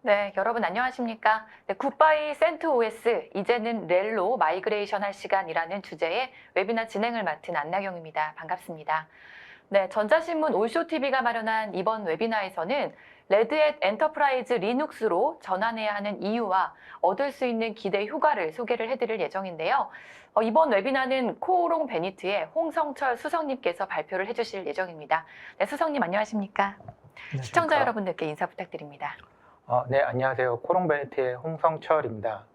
네, 여러분 안녕하십니까? 네, 굿바이 센트OS, 이제는 렐로 마이그레이션 할 시간이라는 주제의 웨비나 진행을 맡은 안나경입니다. 반갑습니다. 네, 전자신문 올쇼TV가 마련한 이번 웨비나에서는 레드햇 엔터프라이즈 리눅스로 전환해야 하는 이유와 얻을 수 있는 기대 효과를 소개를 해드릴 예정인데요. 이번 웨비나는 코오롱 베니트의 홍성철 수석님께서 발표를 해주실 예정입니다. 네, 수석님 안녕하십니까? 시청자 여러분들께 인사 부탁드립니다. 네, 안녕하세요. 코롱베네트의 홍성철입니다.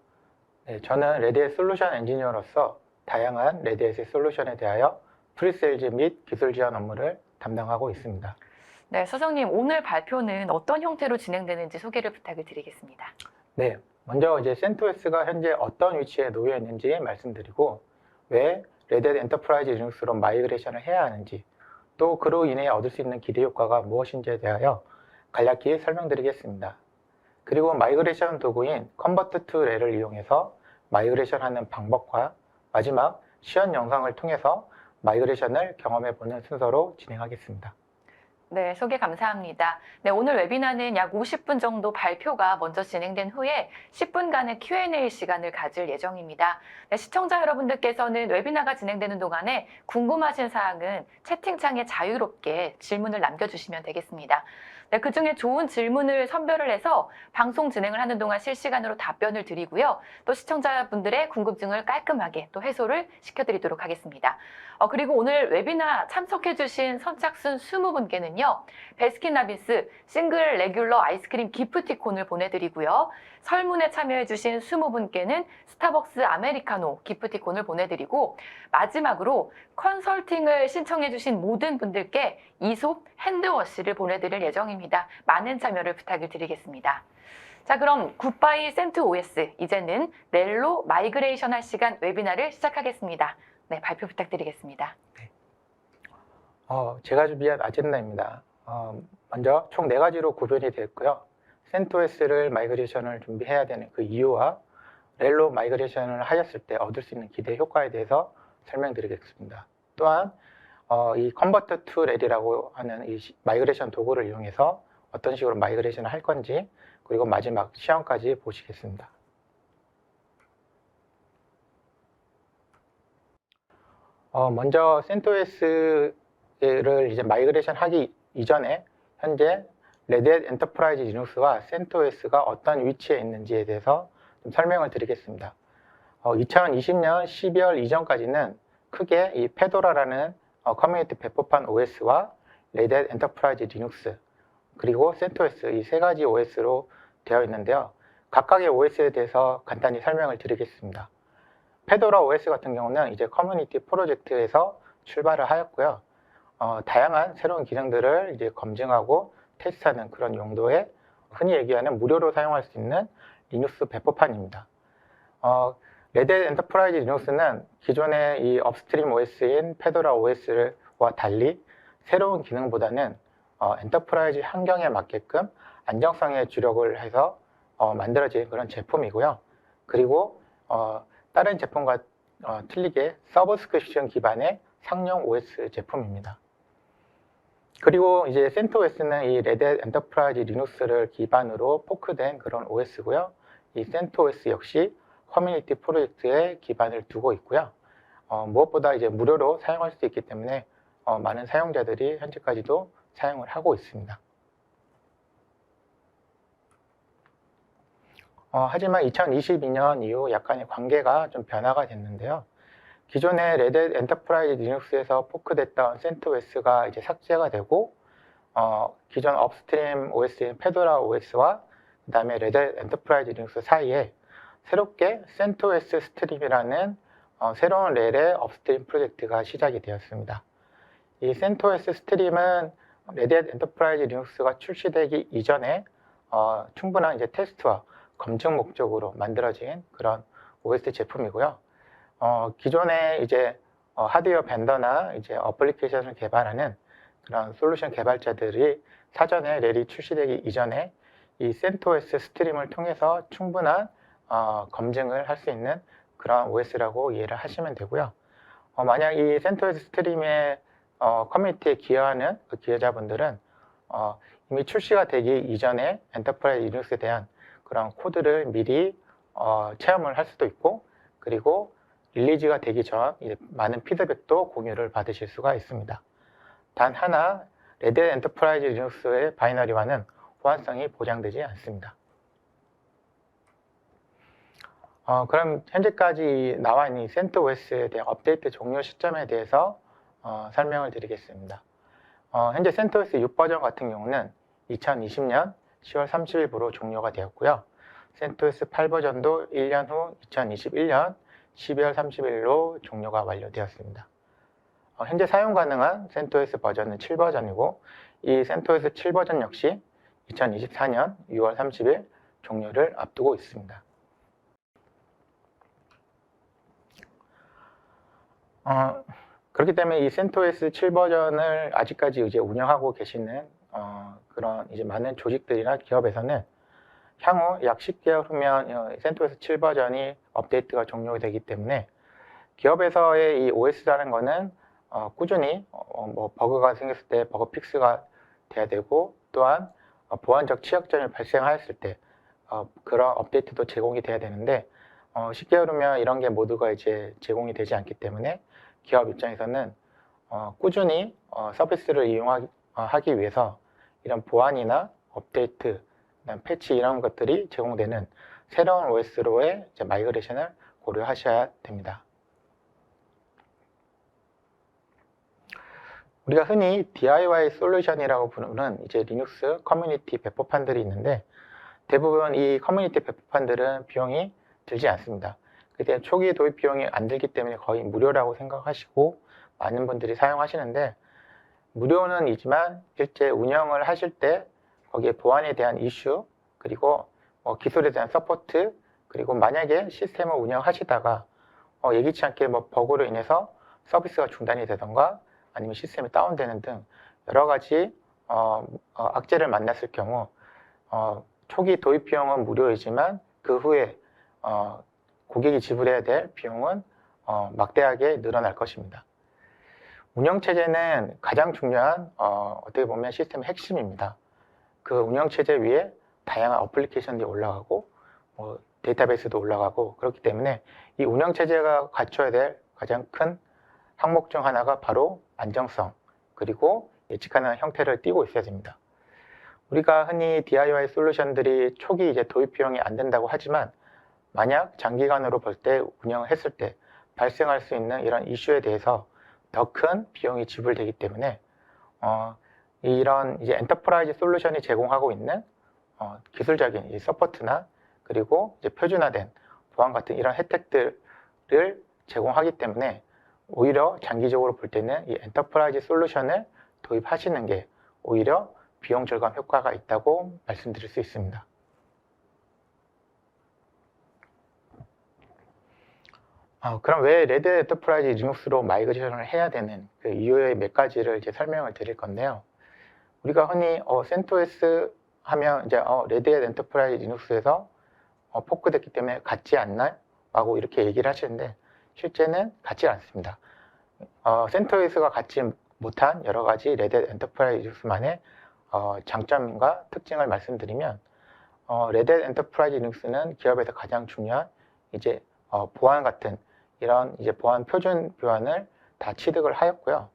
네, 저는 레드햇 솔루션 엔지니어로서 다양한 레드햇의 솔루션에 대하여 프리세일즈 및 기술 지원 업무를 담당하고 있습니다. 네, 수석님, 오늘 발표는 어떤 형태로 진행되는지 소개를 부탁을 드리겠습니다. 네, 먼저 이제 센토스가 현재 어떤 위치에 놓여 있는지 말씀드리고, 왜 레드햇 엔터프라이즈 리눅스로 마이그레이션을 해야 하는지, 또 그로 인해 얻을 수 있는 기대 효과가 무엇인지에 대하여 간략히 설명드리겠습니다. 그리고 마이그레이션 도구인 컨버트 투 렐을 이용해서 마이그레이션 하는 방법과 마지막 시연 영상을 통해서 마이그레이션을 경험해보는 순서로 진행하겠습니다. 네, 소개 감사합니다. 네, 오늘 웨비나는 약 50분 정도 발표가 먼저 진행된 후에 10분간의 Q&A 시간을 가질 예정입니다. 네, 시청자 여러분들께서는 웨비나가 진행되는 동안에 궁금하신 사항은 채팅창에 자유롭게 질문을 남겨주시면 되겠습니다. 네, 그중에 좋은 질문을 선별을 해서 방송 진행을 하는 동안 실시간으로 답변을 드리고요. 또 시청자분들의 궁금증을 깔끔하게 또 해소를 시켜드리도록 하겠습니다. 그리고 오늘 웨비나 참석해주신 선착순 20분께는요. 베스킨라빈스 싱글 레귤러 아이스크림 기프티콘을 보내드리고요. 설문에 참여해주신 20분께는 스타벅스 아메리카노 기프티콘을 보내드리고 마지막으로 컨설팅을 신청해주신 모든 분들께 이솝 핸드워시를 보내드릴 예정입니다. 많은 참여를 부탁을 드리겠습니다. 자, 그럼 굿바이 센트OS, 이제는 렐로 마이그레이션 할 시간 웨비나를 시작하겠습니다. 네, 발표 부탁드리겠습니다. 네. 제가 준비한 아젠다입니다. 먼저 총 4가지로 구별이 됐고요. 센토스를 마이그레이션을 준비해야 되는 그 이유와 렐로 마이그레이션을 하였을 때 얻을 수 있는 기대 효과에 대해서 설명드리겠습니다. 또한 이 컨버터 투 렐이라고 하는 이 마이그레이션 도구를 이용해서 어떤 식으로 마이그레이션을 할 건지, 그리고 마지막 시험까지 보시겠습니다. 먼저 센토스를 이제 마이그레이션 하기 이전에 현재 레드햇 엔터프라이즈 리눅스와 센토스가 어떤 위치에 있는지에 대해서 좀 설명을 드리겠습니다. 2020년 12월 이전까지는 크게 이 페도라라는 커뮤니티 배포판 OS와 레드햇 엔터프라이즈 리눅스 그리고 센토스 이 3가지 OS로 되어 있는데요. 각각의 OS에 대해서 간단히 설명을 드리겠습니다. 페도라 OS 같은 경우는 이제 커뮤니티 프로젝트에서 출발을 하였고요. 다양한 새로운 기능들을 이제 검증하고 테스트하는 그런 용도의 흔히 얘기하는 무료로 사용할 수 있는 리눅스 배포판입니다. 레드햇 엔터프라이즈 리눅스는 기존의 이 업스트림 OS인 페도라 OS와 달리 새로운 기능보다는 엔터프라이즈 환경에 맞게끔 안정성에 주력을 해서 만들어진 그런 제품이고요. 그리고 다른 제품과 틀리게 서브스크립션 기반의 상용 OS 제품입니다. 그리고 이제 센토스는 이 레드햇 엔터프라이즈 리눅스를 기반으로 포크된 그런 OS고요. 이 센토스 역시 커뮤니티 프로젝트에 기반을 두고 있고요. 무엇보다 이제 무료로 사용할 수 있기 때문에 많은 사용자들이 현재까지도 사용을 하고 있습니다. 하지만 2022년 이후 약간의 관계가 좀 변화가 됐는데요. 기존의 레드햇 엔터프라이즈 리눅스에서 포크됐던 센토스가 이제 삭제가 되고 기존 업스트림 OS인 페도라 OS와 그 다음에 레드햇 엔터프라이즈 리눅스 사이에 새롭게 센토스 스트림이라는 새로운 렐의 업스트림 프로젝트가 시작이 되었습니다. 이 센토스 스트림은 레드햇 엔터프라이즈 리눅스가 출시되기 이전에 충분한 이제 테스트와 검증 목적으로 만들어진 그런 OS 제품이고요. 기존의 이제 하드웨어 벤더나 이제 어플리케이션을 개발하는 그런 솔루션 개발자들이 사전에 렐이 출시되기 이전에 이 센토스 스트림을 통해서 충분한 검증을 할 수 있는 그런 OS라고 이해를 하시면 되고요. 만약 이 센토스 스트림의 커뮤니티에 기여하는 그 기여자분들은 이미 출시가 되기 이전에 엔터프라이즈 리눅스에 대한 그런 코드를 미리 체험을 할 수도 있고, 그리고 릴리즈가 되기 전 많은 피드백도 공유를 받으실 수가 있습니다. 단 하나, 레드햇 엔터프라이즈 리눅스의 바이너리화는 호환성이 보장되지 않습니다. 그럼 현재까지 나와 있는 CentOS에 대한 업데이트 종료 시점에 대해서 설명을 드리겠습니다. 현재 CentOS 6버전 같은 경우는 2020년 10월 30일부로 종료가 되었고요. CentOS 8버전도 1년 후 2021년 12월 30일로 종료가 완료되었습니다. 현재 사용 가능한 CentOS 버전은 7버전이고 이 CentOS 7버전 역시 2024년 6월 30일 종료를 앞두고 있습니다. 그렇기 때문에 이 CentOS 7버전을 아직까지 이제 운영하고 계시는 그런 이제 많은 조직들이나 기업에서는 향후 약 10개월 후면 CentOS 7버전이 업데이트가 종료되기 때문에 기업에서의 이 OS라는 거는 꾸준히 뭐 버그가 생겼을 때 버그 픽스가 돼야 되고, 또한 보안적 취약점이 발생하였을 때 그런 업데이트도 제공이 돼야 되는데 10개월 후면 이런 게 모두가 이제 제공이 되지 않기 때문에 기업 입장에서는 꾸준히 서비스를 이용하기 위해서 이런 보안이나 업데이트, 패치 이런 것들이 제공되는 새로운 OS로의 마이그레이션을 고려하셔야 됩니다. 우리가 흔히 DIY 솔루션이라고 부르는 이제 리눅스 커뮤니티 배포판들이 있는데, 대부분 이 커뮤니티 배포판들은 비용이 들지 않습니다. 그때 초기 도입 비용이 안 들기 때문에 거의 무료라고 생각하시고 많은 분들이 사용하시는데, 무료는 이지만 실제 운영을 하실 때 거기에 보안에 대한 이슈, 그리고 기술에 대한 서포트, 그리고 만약에 시스템을 운영하시다가 예기치 않게 버그로 인해서 서비스가 중단이 되던가 아니면 시스템이 다운되는 등 여러 가지 악재를 만났을 경우 초기 도입 비용은 무료이지만 그 후에 고객이 지불해야 될 비용은 막대하게 늘어날 것입니다. 운영체제는 가장 중요한 어떻게 보면 시스템의 핵심입니다. 그 운영체제 위에 다양한 어플리케이션들이 올라가고 데이터베이스도 올라가고, 그렇기 때문에 이 운영체제가 갖춰야 될 가장 큰 항목 중 하나가 바로 안정성, 그리고 예측 가능한 형태를 띠고 있어야 됩니다. 우리가 흔히 DIY 솔루션들이 초기 이제 도입 비용이 안 된다고 하지만, 만약 장기간으로 볼 때 운영을 했을 때 발생할 수 있는 이런 이슈에 대해서 더 큰 비용이 지불되기 때문에 이런 이제 엔터프라이즈 솔루션이 제공하고 있는 기술적인 이 서포트나 그리고 이제 표준화된 보안 같은 이런 혜택들을 제공하기 때문에 오히려 장기적으로 볼 때는 이 엔터프라이즈 솔루션을 도입하시는 게 오히려 비용 절감 효과가 있다고 말씀드릴 수 있습니다. 그럼 왜 레드햇 엔터프라이즈 리눅스로 마이그레이션을 해야 되는 그 이유의 몇 가지를 이제 설명을 드릴 건데요. 우리가 흔히 CentOS 하면 이제 레드햇 엔터프라이즈 리눅스에서 포크됐기 때문에 같지 않나요? 라고 이렇게 얘기를 하시는데, 실제는 같지 않습니다. CentOS가 갖지 못한 여러 가지 레드햇 엔터프라이즈 리눅스만의 장점과 특징을 말씀드리면, 레드햇 엔터프라이즈 리눅스는 기업에서 가장 중요한 이제 보안 같은 이런 이제 보안 표준 보안을 다 취득을 하였고요.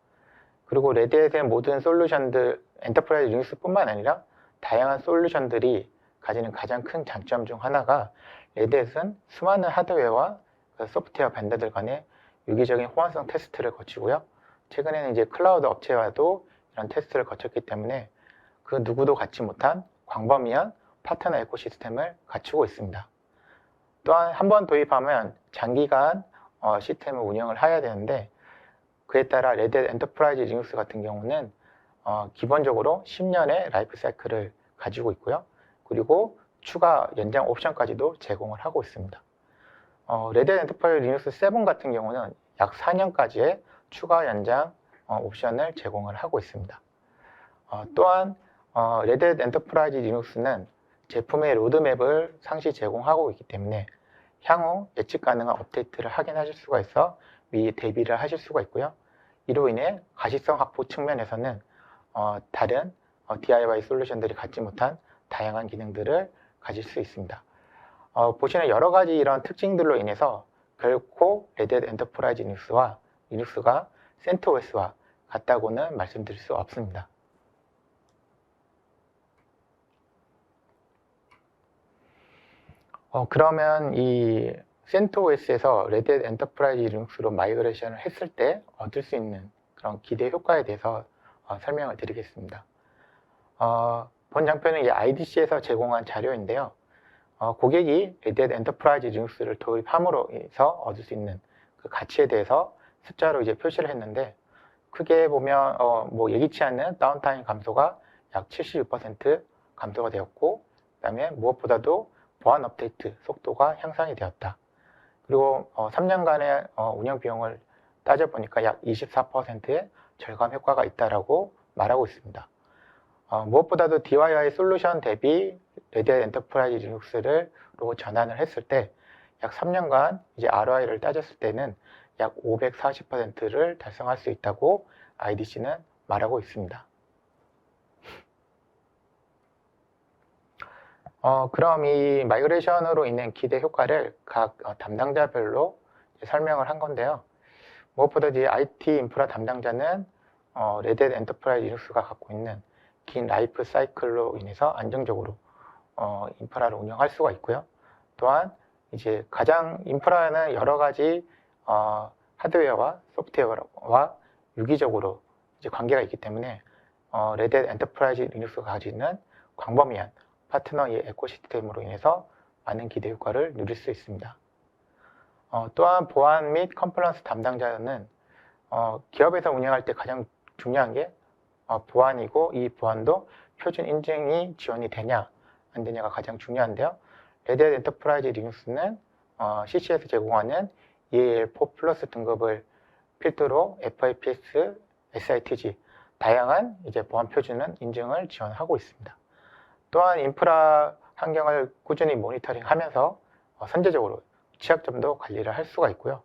그리고 레드햇의 모든 솔루션들, 엔터프라이즈 리눅스뿐만 아니라 다양한 솔루션들이 가지는 가장 큰 장점 중 하나가, 레드햇은 수많은 하드웨어와 소프트웨어 벤더들 간의 유기적인 호환성 테스트를 거치고요. 최근에는 이제 클라우드 업체와도 이런 테스트를 거쳤기 때문에 그 누구도 갖지 못한 광범위한 파트너 에코시스템을 갖추고 있습니다. 또한 한 번 도입하면 장기간 시스템을 운영을 해야 되는데, 그에 따라 레드햇 엔터프라이즈 리눅스 같은 경우는 기본적으로 10년의 라이프 사이클을 가지고 있고요. 그리고 추가 연장 옵션까지도 제공을 하고 있습니다. 레드햇 엔터프라이즈 리눅스 7 같은 경우는 약 4년까지의 추가 연장 옵션을 제공을 하고 있습니다. 또한 레드햇 엔터프라이즈 리눅스는 제품의 로드맵을 상시 제공하고 있기 때문에 향후 예측 가능한 업데이트를 확인하실 수가 있어 미리 대비를 하실 수가 있고요. 이로 인해 가시성 확보 측면에서는 다른 DIY 솔루션들이 갖지 못한 다양한 기능들을 가질 수 있습니다. 보시는 여러 가지 이런 특징들로 인해서 결코 레드햇 엔터프라이즈 리눅스가 CentOS와 같다고는 말씀드릴 수 없습니다. 그러면 이 CentOS에서 레드햇 엔터프라이즈 리눅스로 마이그레이션을 했을 때 얻을 수 있는 그런 기대 효과에 대해서 설명을 드리겠습니다. 본 장표는 IDC에서 제공한 자료인데요. 고객이 레드햇 엔터프라이즈 리눅스를 도입함으로 해서 얻을 수 있는 그 가치에 대해서 숫자로 이제 표시를 했는데, 크게 보면 뭐 예기치 않는 다운타임 감소가 약 76% 감소가 되었고, 그다음에 무엇보다도 보안 업데이트 속도가 향상이 되었다. 그리고 3년간의 운영 비용을 따져보니까 약 24%의 절감 효과가 있다라고 말하고 있습니다. 무엇보다도 DIY 솔루션 대비 레드햇 엔터프라이즈 리눅스로 전환을 했을 때 약 3년간 이제 ROI를 따졌을 때는 약 540%를 달성할 수 있다고 IDC는 말하고 있습니다. 그럼 이 마이그레이션으로 인한 기대 효과를 각 담당자별로 설명을 한 건데요. 무엇보다 이 IT 인프라 담당자는 레드햇 엔터프라이즈 리눅스가 갖고 있는 긴 라이프 사이클로 인해서 안정적으로 인프라를 운영할 수가 있고요. 또한 이제 가장 인프라는 여러 가지 하드웨어와 소프트웨어와 유기적으로 이제 관계가 있기 때문에 레드햇 엔터프라이즈 리눅스가 가지고 있는 광범위한 파트너의 에코시스템으로 인해서 많은 기대 효과를 누릴 수 있습니다. 또한 보안 및 컴플라이언스 담당자는 기업에서 운영할 때 가장 중요한 게 보안이고, 이 보안도 표준 인증이 지원이 되냐 안 되냐가 가장 중요한데요. 레드햇 엔터프라이즈 리눅스는 CC에서 제공하는 EAL4 플러스 등급을 필두로 FIPS, SITG 다양한 이제 보안 표준은 인증을 지원하고 있습니다. 또한 인프라 환경을 꾸준히 모니터링하면서 선제적으로 취약점도 관리를 할 수가 있고요.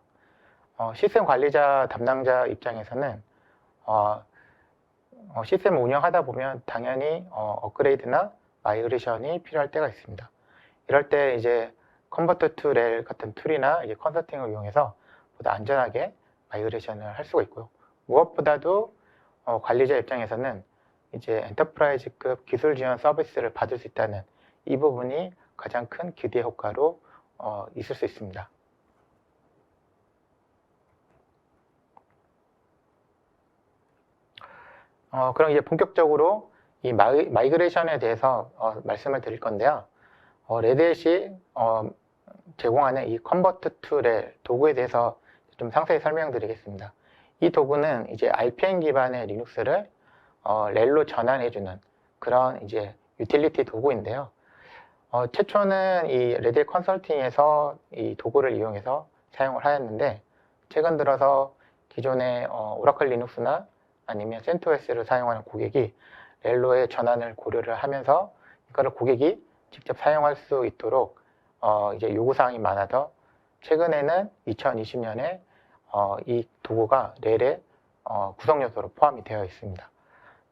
시스템 관리자 담당자 입장에서는 시스템을 운영하다 보면 당연히 업그레이드나 마이그레이션이 필요할 때가 있습니다. 이럴 때 이제 컨버터 투 렐 같은 툴이나 이제 컨설팅을 이용해서 보다 안전하게 마이그레이션을 할 수가 있고요. 무엇보다도 관리자 입장에서는 이제 엔터프라이즈급 기술 지원 서비스를 받을 수 있다는 이 부분이 가장 큰 기대 효과로 있을 수 있습니다. 그럼 이제 본격적으로 이 마이그레이션에 대해서 말씀을 드릴 건데요. 레드햇이 제공하는 이 컨버트 투 렐 도구에 대해서 좀 상세히 설명드리겠습니다. 이 도구는 이제 RPM 기반의 리눅스를 렐로 전환해주는 그런 이제 유틸리티 도구인데요. 최초는 이 레드햇 컨설팅에서 이 도구를 이용해서 사용을 하였는데, 최근 들어서 기존의 오라클 리눅스나 아니면 CentOS를 사용하는 고객이 렐로의 전환을 고려를 하면서 이거를 고객이 직접 사용할 수 있도록 이제 요구사항이 많아서 최근에는 2020년에 이 도구가 렐의 구성 요소로 포함이 되어 있습니다.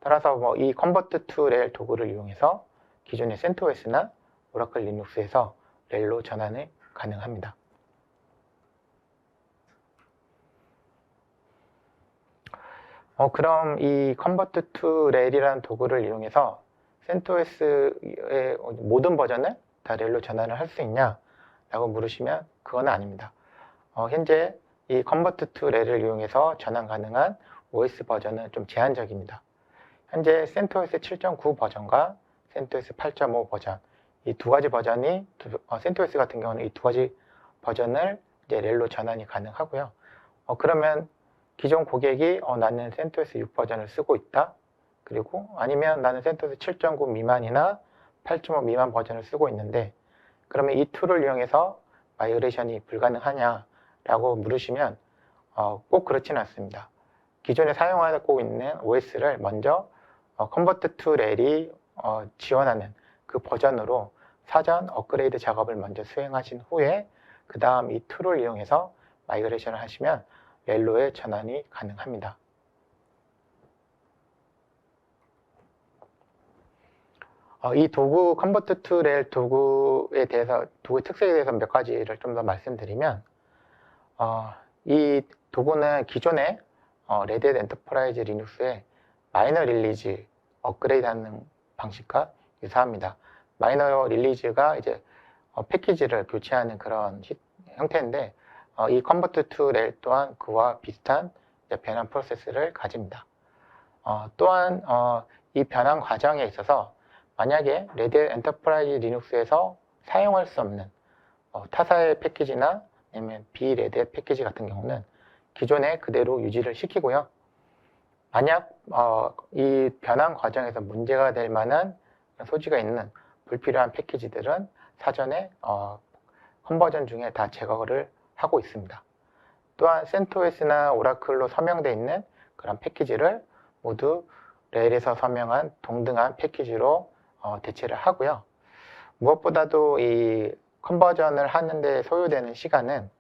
따라서 뭐 이 컨버트 투 렐 도구를 이용해서 기존의 CentOS나 오라클 리눅스에서 렐로 전환이 가능합니다. 그럼 이 컨버트 투 렐이라는 도구를 이용해서 CentOS의 모든 버전을 다 렐로 전환을 할 수 있냐? 라고 물으시면 그건 아닙니다. 현재 이 컨버트 투 렐을 이용해서 전환 가능한 OS 버전은 좀 제한적입니다. 현재 CentOS 7.9 버전과 CentOS 8.5 버전, 이 두 가지 버전이, CentOS 같은 경우는 이 두 가지 버전을 이제 렐로 전환이 가능하고요. 그러면 기존 고객이 나는 CentOS 6 버전을 쓰고 있다. 그리고 아니면 나는 CentOS 7.9 미만이나 8.5 미만 버전을 쓰고 있는데, 그러면 이 툴을 이용해서 마이그레이션이 불가능하냐라고 물으시면 꼭 그렇지는 않습니다. 기존에 사용하고 있는 OS를 먼저 컨버트 투 렐이 지원하는 그 버전으로 사전 업그레이드 작업을 먼저 수행하신 후에 그 다음 이 툴을 이용해서 마이그레이션을 하시면 렐로의 전환이 가능합니다. 이 도구 컨버트 투 레일 도구에 대해서 도구의 특색에 대해서 몇 가지를 좀 더 말씀드리면 이 도구는 기존의 레드햇 엔터프라이즈 리눅스의 마이너 릴리즈 업그레이드하는 방식과 유사합니다. 마이너 릴리즈가 이제 패키지를 교체하는 그런 형태인데 이 컨버트 투 레일 또한 그와 비슷한 변환 프로세스를 가집니다. 또한 이 변환 과정에 있어서 만약에 레드햇 엔터프라이즈 리눅스에서 사용할 수 없는 타사의 패키지나 아니면 비레드햇 패키지 같은 경우는 기존에 그대로 유지를 시키고요. 만약 이 변환 과정에서 문제가 될 만한 소지가 있는 불필요한 패키지들은 사전에 컨버전 중에 다 제거를 하고 있습니다. 또한 CentOS나 오라클로 서명되어 있는 그런 패키지를 모두 레일에서 서명한 동등한 패키지로 대체를 하고요. 무엇보다도 이 컨버전을 하는데 소요되는 시간은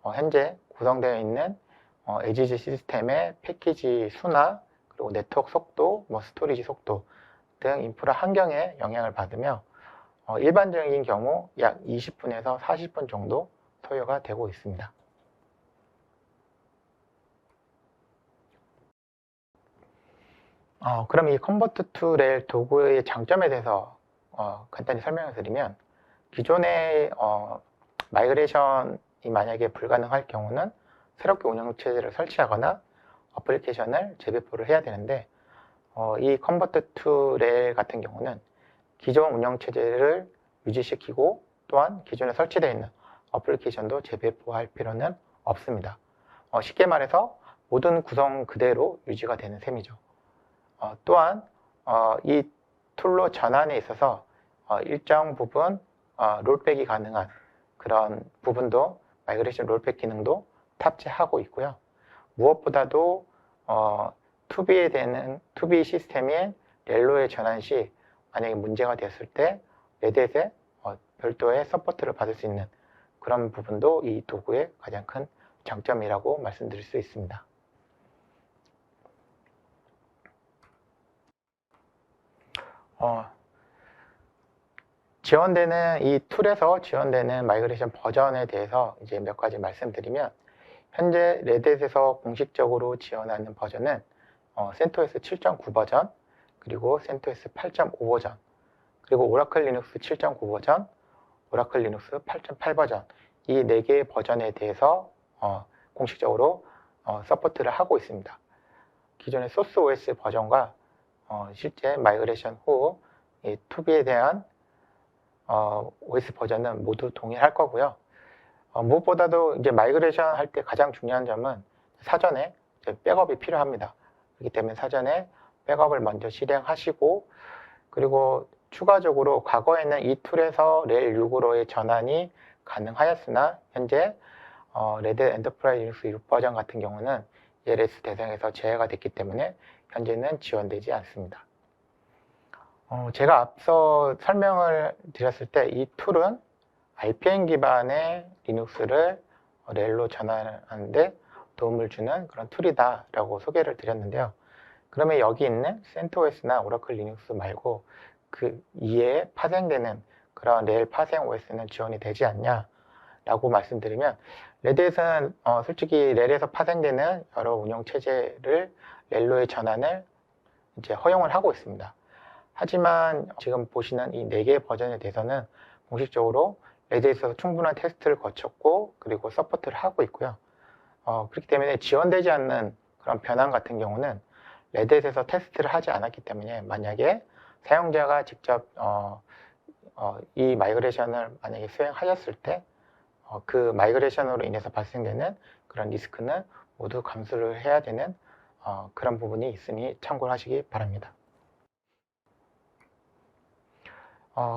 현재 구성되어 있는 에지지 시스템의 패키지 수나 그리고 네트워크 속도, 스토리지 속도 등 인프라 환경에 영향을 받으며 일반적인 경우 약 20분에서 40분 정도 소요가 되고 있습니다. 그럼 이 컨버트 투 레일 도구의 장점에 대해서 간단히 설명을 드리면 기존의 마이그레이션이 만약에 불가능할 경우는 새롭게 운영체제를 설치하거나 어플리케이션을 재배포를 해야 되는데 이 컨버트 투 레일 같은 경우는 기존 운영체제를 유지시키고 또한 기존에 설치되어 있는 어플리케이션도 재배포할 필요는 없습니다. 쉽게 말해서 모든 구성 그대로 유지가 되는 셈이죠. 또한 이 툴로 전환에 있어서 일정 부분 롤백이 가능한 그런 부분도 마이그레이션 롤백 기능도 탑재하고 있고요. 무엇보다도 투비 시스템인 렐로의 전환 시 만약에 문제가 됐을 때 레드햇의 별도의 서포트를 받을 수 있는 그런 부분도 이 도구의 가장 큰 장점이라고 말씀드릴 수 있습니다. 지원되는 이 툴에서 지원되는 마이그레이션 버전에 대해서 이제 몇 가지 말씀드리면 현재 레드햇에서 공식적으로 지원하는 버전은 CentOS 7.9 버전, 그리고 CentOS 8.5 버전, 그리고 오라클 리눅스 7.9 버전, 오라클 리눅스 8.8 버전 이 4개의 버전에 대해서 공식적으로 서포트를 하고 있습니다. 기존의 소스 OS 버전과 실제 마이그레이션 후 이 투비에 대한 OS 버전은 모두 동일할 거고요. 무엇보다도 이제 마이그레이션 할 때 가장 중요한 점은 사전에 백업이 필요합니다. 그렇기 때문에 사전에 백업을 먼저 실행하시고 그리고 추가적으로 과거에는 이 툴에서 레일 6으로의 전환이 가능하였으나 현재 레드햇 엔터프라이즈 리눅스 6 버전 같은 경우는 ELS 대상에서 제외가 됐기 때문에 현재는 지원되지 않습니다. 제가 앞서 설명을 드렸을 때 이 툴은 RPM 기반의 리눅스를 레일로 전환하는데 도움을 주는 그런 툴이다라고 소개를 드렸는데요. 그러면 여기 있는 CentOS나 오라클 리눅스 말고 그 이외에 파생되는 그런 레일 파생 OS는 지원이 되지 않냐라고 말씀드리면 레드햇은 솔직히 레일에서 파생되는 여러 운영 체제를 렐로의 전환을 이제 허용을 하고 있습니다. 하지만 지금 보시는 이 4개의 버전에 대해서는 공식적으로 레드햇에서 충분한 테스트를 거쳤고 그리고 서포트를 하고 있고요. 그렇기 때문에 지원되지 않는 그런 변환 같은 경우는 레드햇에서 테스트를 하지 않았기 때문에 만약에 사용자가 직접 이 마이그레이션을 만약에 수행하셨을 때 그 마이그레이션으로 인해서 발생되는 그런 리스크는 모두 감수를 해야 되는 그런 부분이 있으니 참고를 하시기 바랍니다.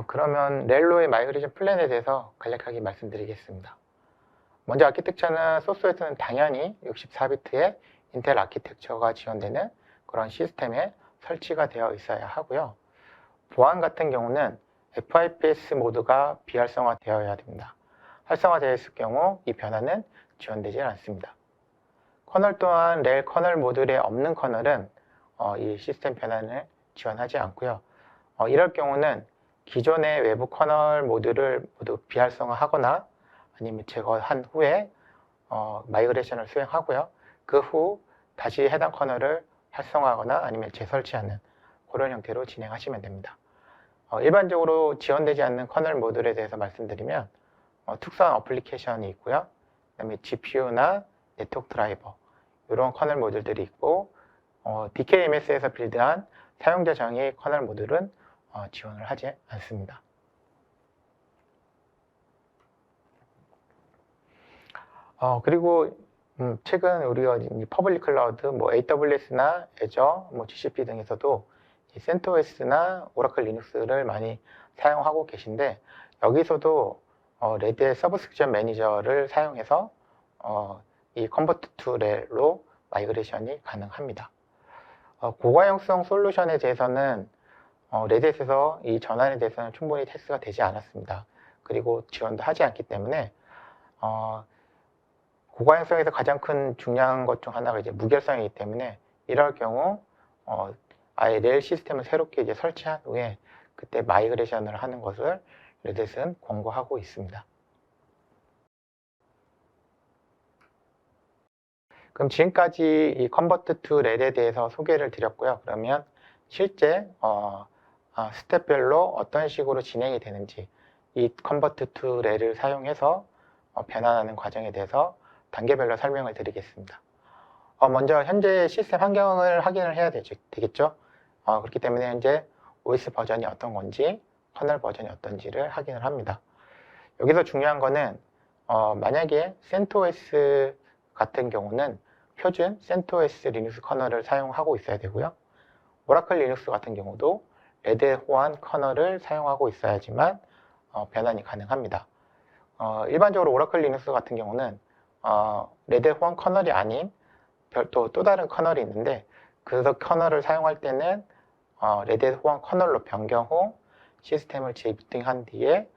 그러면 렐로의 마이그레이션 플랜에 대해서 간략하게 말씀드리겠습니다. 먼저 아키텍처는 소스에서는 당연히 64비트의 인텔 아키텍처가 지원되는 그런 시스템에 설치가 되어 있어야 하고요. 보안 같은 경우는 FIPS 모드가 비활성화되어야 됩니다. 활성화되어 있을 경우 이 변화는 지원되지 않습니다. 커널 또한 렐 커널 모듈에 없는 커널은 이 시스템 변환을 지원하지 않고요. 이럴 경우는 기존의 외부 커널 모듈을 모두 비활성화하거나 아니면 제거한 후에 마이그레이션을 수행하고요. 그 후 다시 해당 커널을 활성화하거나 아니면 재설치하는 그런 형태로 진행하시면 됩니다. 일반적으로 지원되지 않는 커널 모듈에 대해서 말씀드리면 특수한 어플리케이션이 있고요. 그다음에 GPU나 네트워크 드라이버 이런 커널 모듈들이 있고 DKMS에서 빌드한 사용자 정의 커널 모듈은 지원을 하지 않습니다. 그리고 최근 우리가 퍼블릭 클라우드, AWS나 Azure, GCP 등에서도 CentOS나 오라클 리눅스를 많이 사용하고 계신데 여기서도 레드의 서브스크립션 매니저를 사용해서 이 컨버트 투 렐로 마이그레이션이 가능합니다. 고가용성 솔루션에 대해서는 레드에서 이 전환에 대해서는 충분히 테스트가 되지 않았습니다. 그리고 지원도 하지 않기 때문에 고가용성에서 가장 큰 중요한 것 중 하나가 이제 무결성이기 때문에 이럴 경우 아예 렐 시스템을 새롭게 이제 설치한 후에 그때 마이그레이션을 하는 것을 레드는 권고하고 있습니다. 그럼 지금까지 이 컨버트 투 렐에 대해서 소개를 드렸고요. 그러면 실제 스텝별로 어떤 식으로 진행이 되는지 이 컨버트 투 렐을 사용해서 변환하는 과정에 대해서 단계별로 설명을 드리겠습니다. 먼저 현재 시스템 환경을 확인을 해야 되겠죠. 그렇기 때문에 현재 OS 버전이 어떤 건지, 커널 버전이 어떤지를 확인을 합니다. 여기서 중요한 거는 만약에 CentOS 같은 경우는 표준 CentOS 리눅스 커널을 사용하고 있어야 되고요. 오라클 리눅스 같은 경우도 레드 호환 커널을 사용하고 있어야지만 변환이 가능합니다. 일반적으로 오라클 리눅스 같은 경우는 레드 호환 커널이 아닌 별도 또 다른 커널이 있는데 그 커널을 사용할 때는 레드 호환 커널로 변경 후 시스템을 재부팅한 뒤에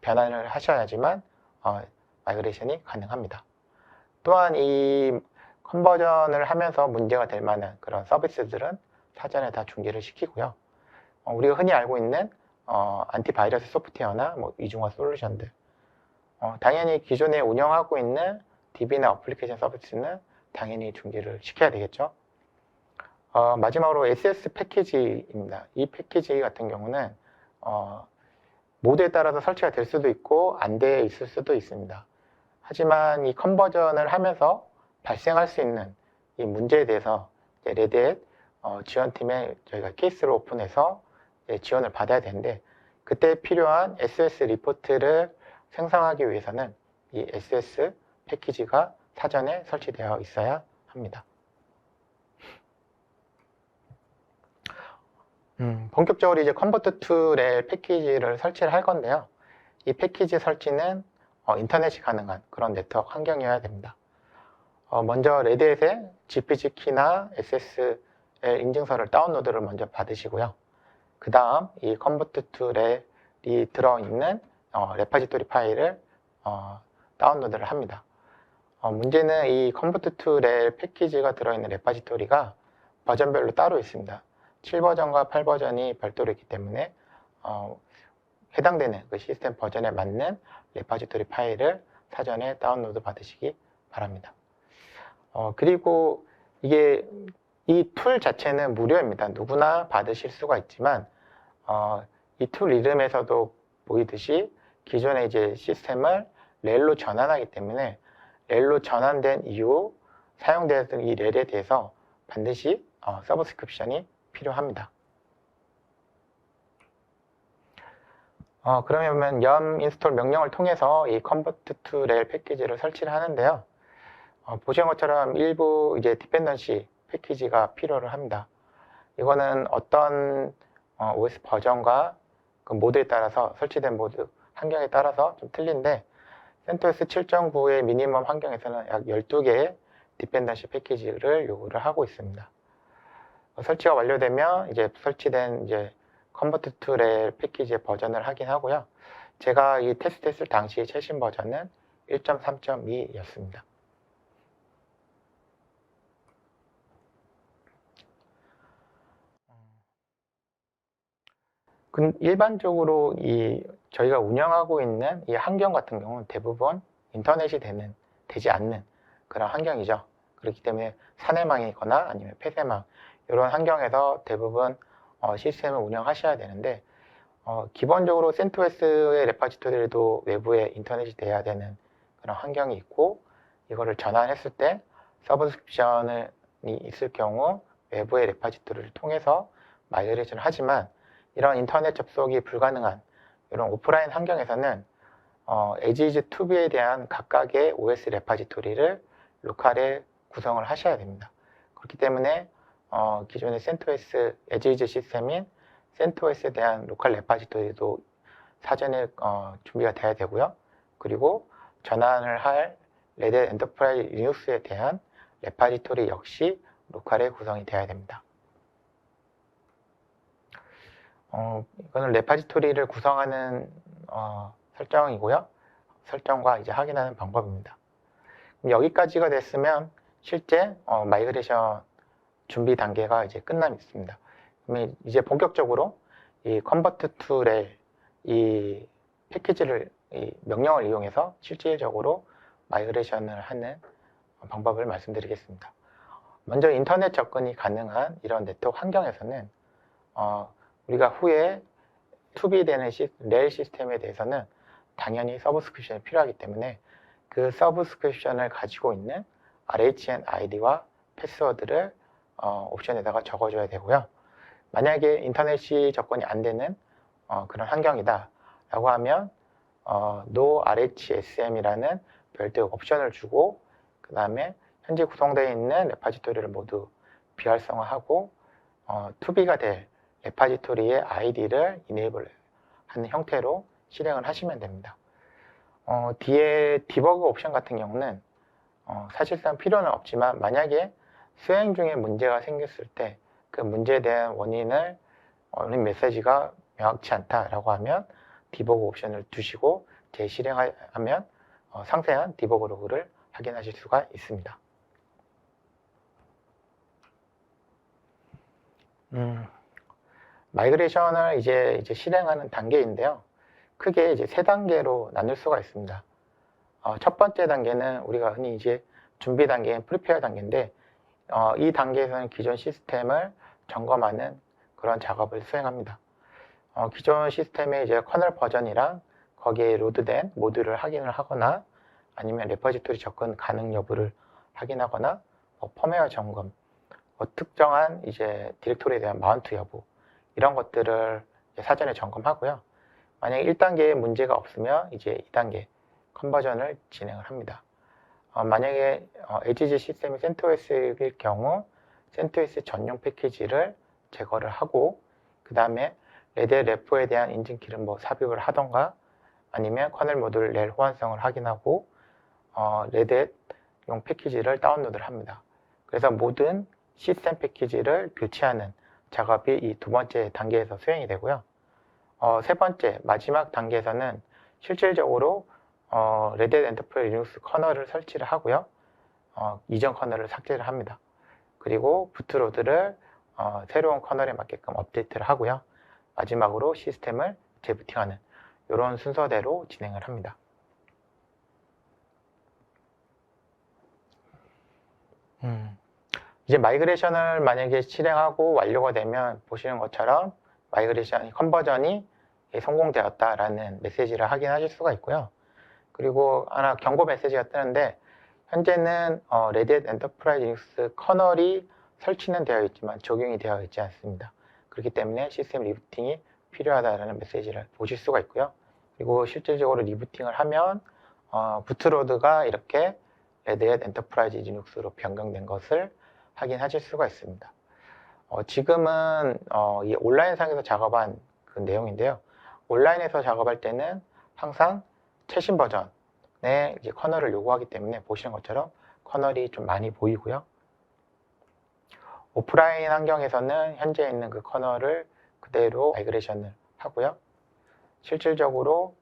변환을 하셔야지만 마이그레이션이 가능합니다. 또한 이 컨버전을 하면서 문제가 될 만한 그런 서비스들은 사전에 다 중지를 시키고요. 우리가 흔히 알고 있는 안티바이러스 소프트웨어나 이중화 솔루션들, 당연히 기존에 운영하고 있는 DB나 어플리케이션 서비스는 당연히 중지를 시켜야 되겠죠. 마지막으로 SS 패키지입니다. 이 패키지 같은 경우는 모드에 따라서 설치가 될 수도 있고 안 돼 있을 수도 있습니다. 하지만 이 컨버전을 하면서 발생할 수 있는 이 문제에 대해서 레드햇 지원팀에 저희가 케이스를 오픈해서 지원을 받아야 되는데 그때 필요한 SS 리포트를 생성하기 위해서는 이 SS 패키지가 사전에 설치되어 있어야 합니다. 본격적으로 이제 컨버트 투 렐 패키지를 설치를 할 건데요. 이 패키지 설치는 인터넷이 가능한 그런 네트워크 환경이어야 됩니다. 먼저 레드햇의 GPG 키나 SSL 인증서를 다운로드를 먼저 받으시고요. 그 다음 이 컨버트 투 렐이 들어있는 레파지토리 파일을 다운로드를 합니다. 문제는 이 컨버트 투 렐 패키지가 들어있는 레파지토리가 버전별로 따로 있습니다. 7버전과 8버전이 별도로 있기 때문에 해당되는 그 시스템 버전에 맞는 레파지토리 파일을 사전에 다운로드 받으시기 바랍니다. 그리고 이게 이 툴 자체는 무료입니다. 누구나 받으실 수가 있지만 이 툴 이름에서도 보이듯이 기존의 이제 시스템을 렐로 전환하기 때문에 렐로 전환된 이후 사용되었던 이 렐에 대해서 반드시 서브스크립션이 필요합니다. 그러면 yum 인스톨 명령을 통해서 이 convert to rel 패키지를 설치를 하는데요. 보시는 것처럼 일부 이제 디펜던시 패키지가 필요를 합니다. 이거는 어떤 OS 버전과 그 모드에 따라서 설치된 모드 환경에 따라서 좀 틀린데 CentOS 7.9의 미니멈 환경에서는 약 12개의 디펜던시 패키지를 요구를 하고 있습니다. 설치가 완료되면 이제 설치된 이제 컨버트 투 렐 패키지의 버전을 확인하고요. 제가 이 테스트 했을 당시 최신 버전은 1.3.2였습니다. 일반적으로 저희가 운영하고 있는 이 환경 같은 경우는 대부분 인터넷이 되지 않는 그런 환경이죠. 그렇기 때문에 산해망이거나 아니면 폐쇄망 이런 환경에서 대부분 시스템을 운영하셔야 되는데 기본적으로 CentOS의 레파지토리도 외부에 인터넷이 돼야 되는 그런 환경이 있고 이거를 전환했을 때 서브스크립션이 있을 경우 외부의 레파지토리를 통해서 마이그레이션을 하지만 이런 인터넷 접속이 불가능한 이런 오프라인 환경에서는 as to be에 대한 각각의 OS 레파지토리를 로컬에 구성을 하셔야 됩니다. 그렇기 때문에 기존의 CentOS as 시스템인 CentOS에 대한 로컬 레파지토리도 사전에 준비가 돼야 되고요. 그리고 전환을 할 Red Hat Enterprise Linux에 대한 레파지토리 역시 로컬에 구성이 돼야 됩니다. 이거는 레파지토리를 구성하는 설정이고요. 설정과 이제 확인하는 방법입니다. 여기까지가 됐으면 실제 마이그레이션 준비 단계가 이제 끝남있습니다. 그러면 이제 본격적으로 이 convert to rel 이 패키지를 이 명령을 이용해서 실질적으로 마이그레이션을 하는 방법을 말씀드리겠습니다. 먼저 인터넷 접근이 가능한 이런 네트워크 환경에서는 우리가 후에 투비되는 렐 시스템에 대해서는 당연히 서브스크립션이 필요하기 때문에 그 서브스크립션을 가지고 있는 RHN 아이디와 패스워드를 옵션에다가 적어줘야 되고요. 만약에 인터넷이 접근이 안 되는 그런 환경이다 라고 하면 no RHSM이라는 별도의 옵션을 주고 그 다음에 현재 구성되어 있는 레파지토리를 모두 비활성화하고 투비가 될 레파지토리의 아이디를 이네이블 하는 형태로 실행을 하시면 됩니다. 뒤에 디버그 옵션 같은 경우는 사실상 필요는 없지만 만약에 수행 중에 문제가 생겼을 때 그 문제에 대한 원인 메시지가 명확치 않다라고 하면 디버그 옵션을 두시고 재실행하면 상세한 디버그 로그를 확인하실 수가 있습니다. 마이그레이션을 이제 실행하는 단계인데요. 크게 이제 세 단계로 나눌 수가 있습니다. 첫 번째 단계는 우리가 흔히 이제 준비 단계인 프리페어 단계인데, 이 단계에서는 기존 시스템을 점검하는 그런 작업을 수행합니다. 기존 시스템의 이제 커널 버전이랑 거기에 로드된 모듈을 확인을 하거나 아니면 레퍼지토리 접근 가능 여부를 확인하거나 펌웨어 점검, 특정한 이제 디렉토리에 대한 마운트 여부 이런 것들을 사전에 점검하고요. 만약에 1단계에 문제가 없으면 이제 2단계 컨버전을 진행을 합니다. 만약에 as 시스템이 CentOS일 경우 CentOS 전용 패키지를 제거를 하고 그 다음에 Red Hat 레포에 대한 인증키를 삽입을 하던가 아니면 커널 모듈 렐 호환성을 확인하고 Red Hat용 패키지를 다운로드를 합니다. 그래서 모든 시스템 패키지를 교체하는 작업이 이 두 번째 단계에서 수행이 되고요. 세 번째 마지막 단계에서는 실질적으로 Red Hat Enterprise Linux 커널을 설치를 하고요. 이전 커널을 삭제를 합니다. 그리고 부트로드를 새로운 커널에 맞게끔 업데이트를 하고요. 마지막으로 시스템을 재부팅하는 이런 순서대로 진행을 합니다. 이제 마이그레이션을 만약에 실행하고 완료가 되면 보시는 것처럼 마이그레이션 컨버전이 성공되었다라는 메시지를 확인하실 수가 있고요. 그리고 하나 경고 메시지가 뜨는데 현재는 Red Hat Enterprise Linux 커널이 설치는 되어 있지만 적용이 되어 있지 않습니다. 그렇기 때문에 시스템 리부팅이 필요하다라는 메시지를 보실 수가 있고요. 그리고 실질적으로 리부팅을 하면 부트로드가 이렇게 Red Hat Enterprise Linux로 변경된 것을 확인하실 수가 있습니다. 지금은 이 온라인상에서 작업한 그 내용인데요. 온라인에서 작업할 때는 항상 최신 버전의 이제 커널을 요구하기 때문에 보시는 것처럼 커널이 좀 많이 보이고요. 오프라인 환경에서는 현재 있는 그 커널을 그대로 마이그레이션을 하고요. 실질적으로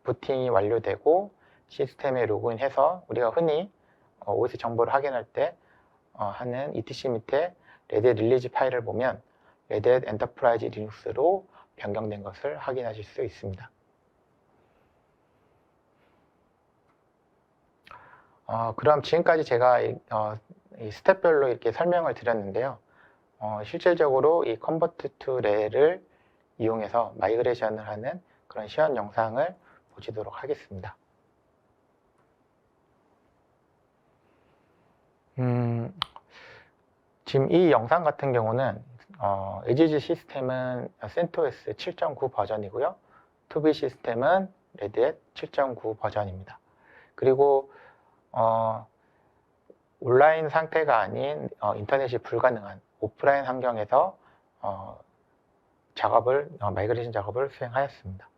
부팅이 완료되고 시스템에 로그인해서 우리가 흔히 OS 정보를 확인할 때 하는 etc 밑에 Red Hat 릴리즈 파일을 보면 Red Hat Enterprise Linux로 변경된 것을 확인하실 수 있습니다. 그럼 지금까지 제가 이 스텝별로 이렇게 설명을 드렸는데요. 실질적으로 이 컨버트 투 렐을 이용해서 마이그레이션을 하는 그런 시연 영상을 보시도록 하겠습니다. 지금 이 영상 같은 경우는 에지지 시스템은 CentOS 7.9 버전이고요. 투비 시스템은 레드햇 7.9 버전입니다. 그리고 온라인 상태가 아닌 인터넷이 불가능한 오프라인 환경에서 마이그레이션 작업을 수행하였습니다.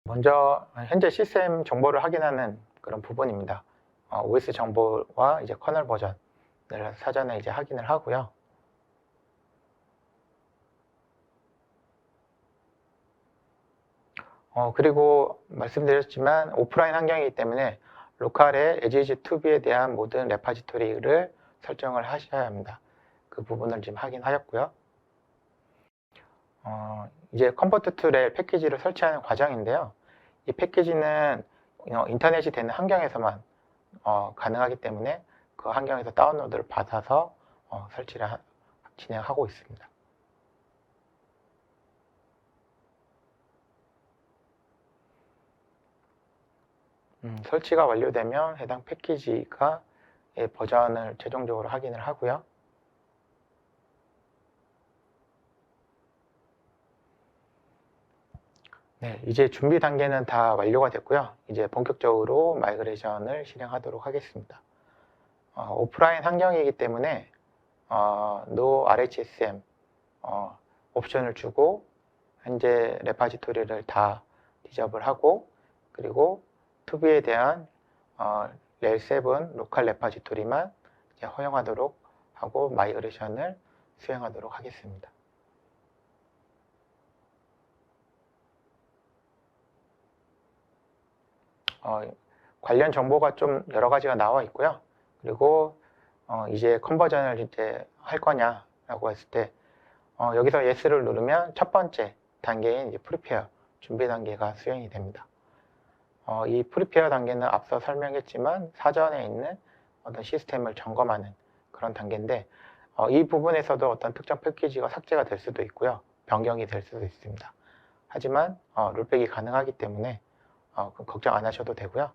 먼저 현재 시스템 정보를 확인하는 그런 부분입니다. OS 정보와 이제 커널 버전을 사전에 이제 확인을 하고요. 그리고 말씀드렸지만 오프라인 환경이기 때문에 로컬의 에지지2B에 대한 모든 레파지토리를 설정을 하셔야 합니다. 그 부분을 지금 확인하였고요. 이제 컨버트 투 렐 패키지를 설치하는 과정인데요. 이 패키지는 인터넷이 되는 환경에서만 가능하기 때문에 그 환경에서 다운로드를 받아서 설치를 진행하고 있습니다. 설치가 완료되면 해당 패키지가 버전을 최종적으로 확인을 하고요. 네, 이제 준비 단계는 다 완료가 됐고요. 이제 본격적으로 마이그레이션을 실행하도록 하겠습니다. 오프라인 환경이기 때문에 No RHSM 옵션을 주고 현재 레파지토리를 다 디저블 하고 그리고 투비에 대한 렐7 로컬 레파지토리만 이제 허용하도록 하고 마이그레이션을 수행하도록 하겠습니다. 관련 정보가 좀 여러 가지가 나와 있고요. 그리고 이제 컨버전을 이제 할 거냐라고 했을 때 여기서 yes를 누르면 첫 번째 단계인 이제 프리페어 준비 단계가 수행이 됩니다. 이 프리페어 단계는 앞서 설명했지만 사전에 있는 어떤 시스템을 점검하는 그런 단계인데 이 부분에서도 어떤 특정 패키지가 삭제가 될 수도 있고요. 변경이 될 수도 있습니다. 하지만 롤백이 가능하기 때문에 걱정 안 하셔도 되고요.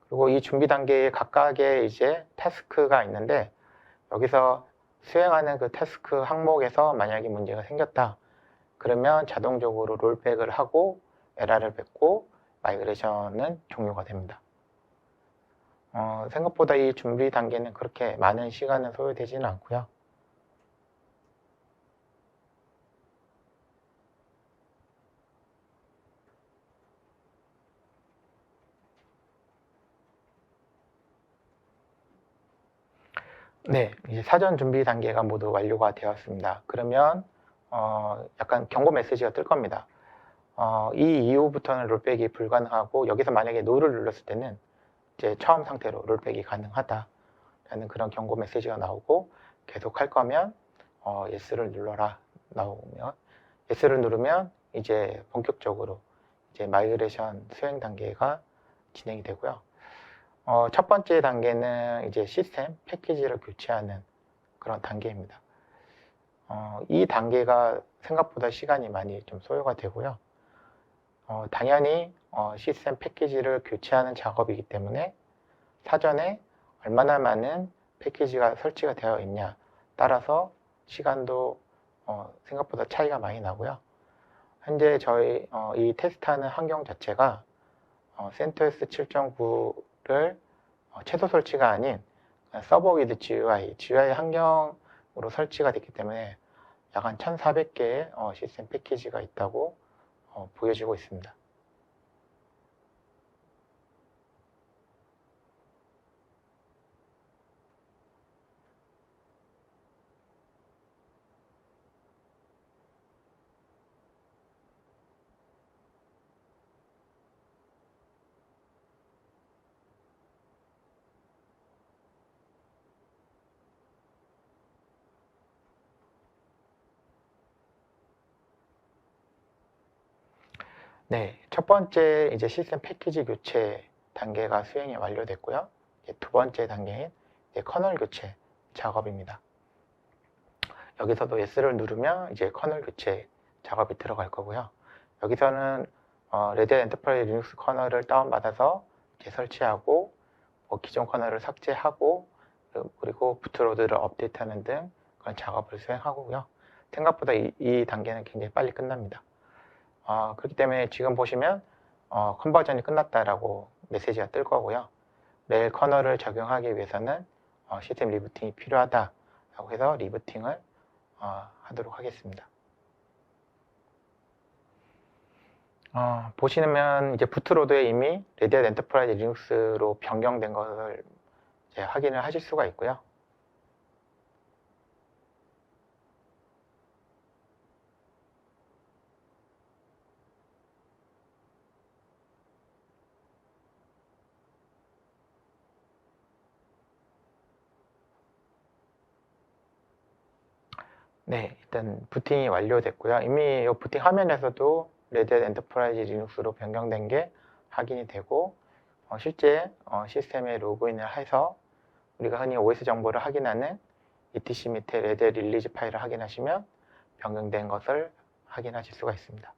그리고 이 준비 단계에 각각의 이제 태스크가 있는데 여기서 수행하는 그 태스크 항목에서 만약에 문제가 생겼다. 그러면 자동적으로 롤백을 하고 에러를 뱉고 마이그레이션은 종료가 됩니다. 생각보다 이 준비 단계는 그렇게 많은 시간은 소요되지는 않고요. 네, 이제 사전 준비 단계가 모두 완료가 되었습니다. 그러면 약간 경고 메시지가 뜰 겁니다. 이 이후부터는 롤백이 불가능하고 여기서 만약에 노를 눌렀을 때는 이제 처음 상태로 롤백이 가능하다라는 그런 경고 메시지가 나오고 계속 할 거면 yes를 눌러라 나오면 yes를 누르면 이제 본격적으로 이제 마이그레이션 수행 단계가 진행이 되고요. 첫 번째 단계는 이제 시스템 패키지를 교체하는 그런 단계입니다. 이 단계가 생각보다 시간이 많이 좀 소요가 되고요. 당연히 시스템 패키지를 교체하는 작업이기 때문에 사전에 얼마나 많은 패키지가 설치가 되어 있냐 따라서 시간도 생각보다 차이가 많이 나고요. 현재 저희 이 테스트하는 환경 자체가 CentOS 7.9를 최소 설치가 아닌 서버 위드 GUI 환경으로 설치가 됐기 때문에 약 한 1,400개의 시스템 패키지가 있다고 보여지고 있습니다. 네, 첫 번째 이제 시스템 패키지 교체 단계가 수행이 완료됐고요. 이제 두 번째 단계인 이제 커널 교체 작업입니다. 여기서도 S를 누르면 이제 커널 교체 작업이 들어갈 거고요. 여기서는 레드 엔터프라이즈 리눅스 커널을 다운받아서 이제 설치하고 기존 커널을 삭제하고 그리고 부트로드를 업데이트하는 등 그런 작업을 수행하고요. 생각보다 이 단계는 굉장히 빨리 끝납니다. 그렇기 때문에 지금 보시면 컨버전이 끝났다라고 메시지가 뜰 거고요. 레일 커널을 적용하기 위해서는 시스템 리부팅이 필요하다라고 해서 리부팅을 하도록 하겠습니다. 보시면 이제 부트로드에 이미 레드햇 엔터프라이즈 리눅스로 변경된 것을 이제 확인을 하실 수가 있고요. 네, 일단 부팅이 완료됐고요. 이미 이 부팅 화면에서도 레드햇 엔터프라이즈 리눅스로 변경된 게 확인이 되고 실제 시스템에 로그인을 해서 우리가 흔히 OS 정보를 확인하는 etc 밑에 레드햇 릴리즈 파일을 확인하시면 변경된 것을 확인하실 수가 있습니다.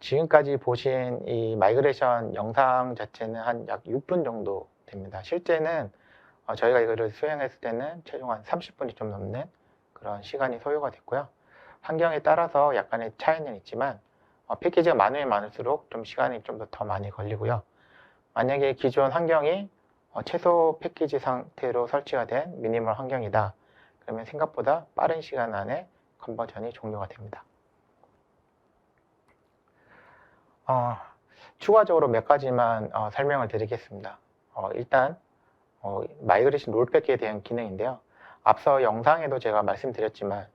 지금까지 보신 이 마이그레이션 영상 자체는 한 약 6분 정도 됩니다. 실제는 저희가 이거를 수행했을 때는 최종 한 30분이 좀 넘는 그런 시간이 소요가 됐고요. 환경에 따라서 약간의 차이는 있지만 패키지가 많으면 많을수록 좀 시간이 좀 더 많이 걸리고요. 만약에 기존 환경이 최소 패키지 상태로 설치가 된 미니멀 환경이다. 그러면 생각보다 빠른 시간 안에 컨버전이 종료가 됩니다. 추가적으로 몇 가지만 설명을 드리겠습니다. 일단 마이그레이션 롤백에 대한 기능인데요. 앞서 영상에도 제가 말씀드렸지만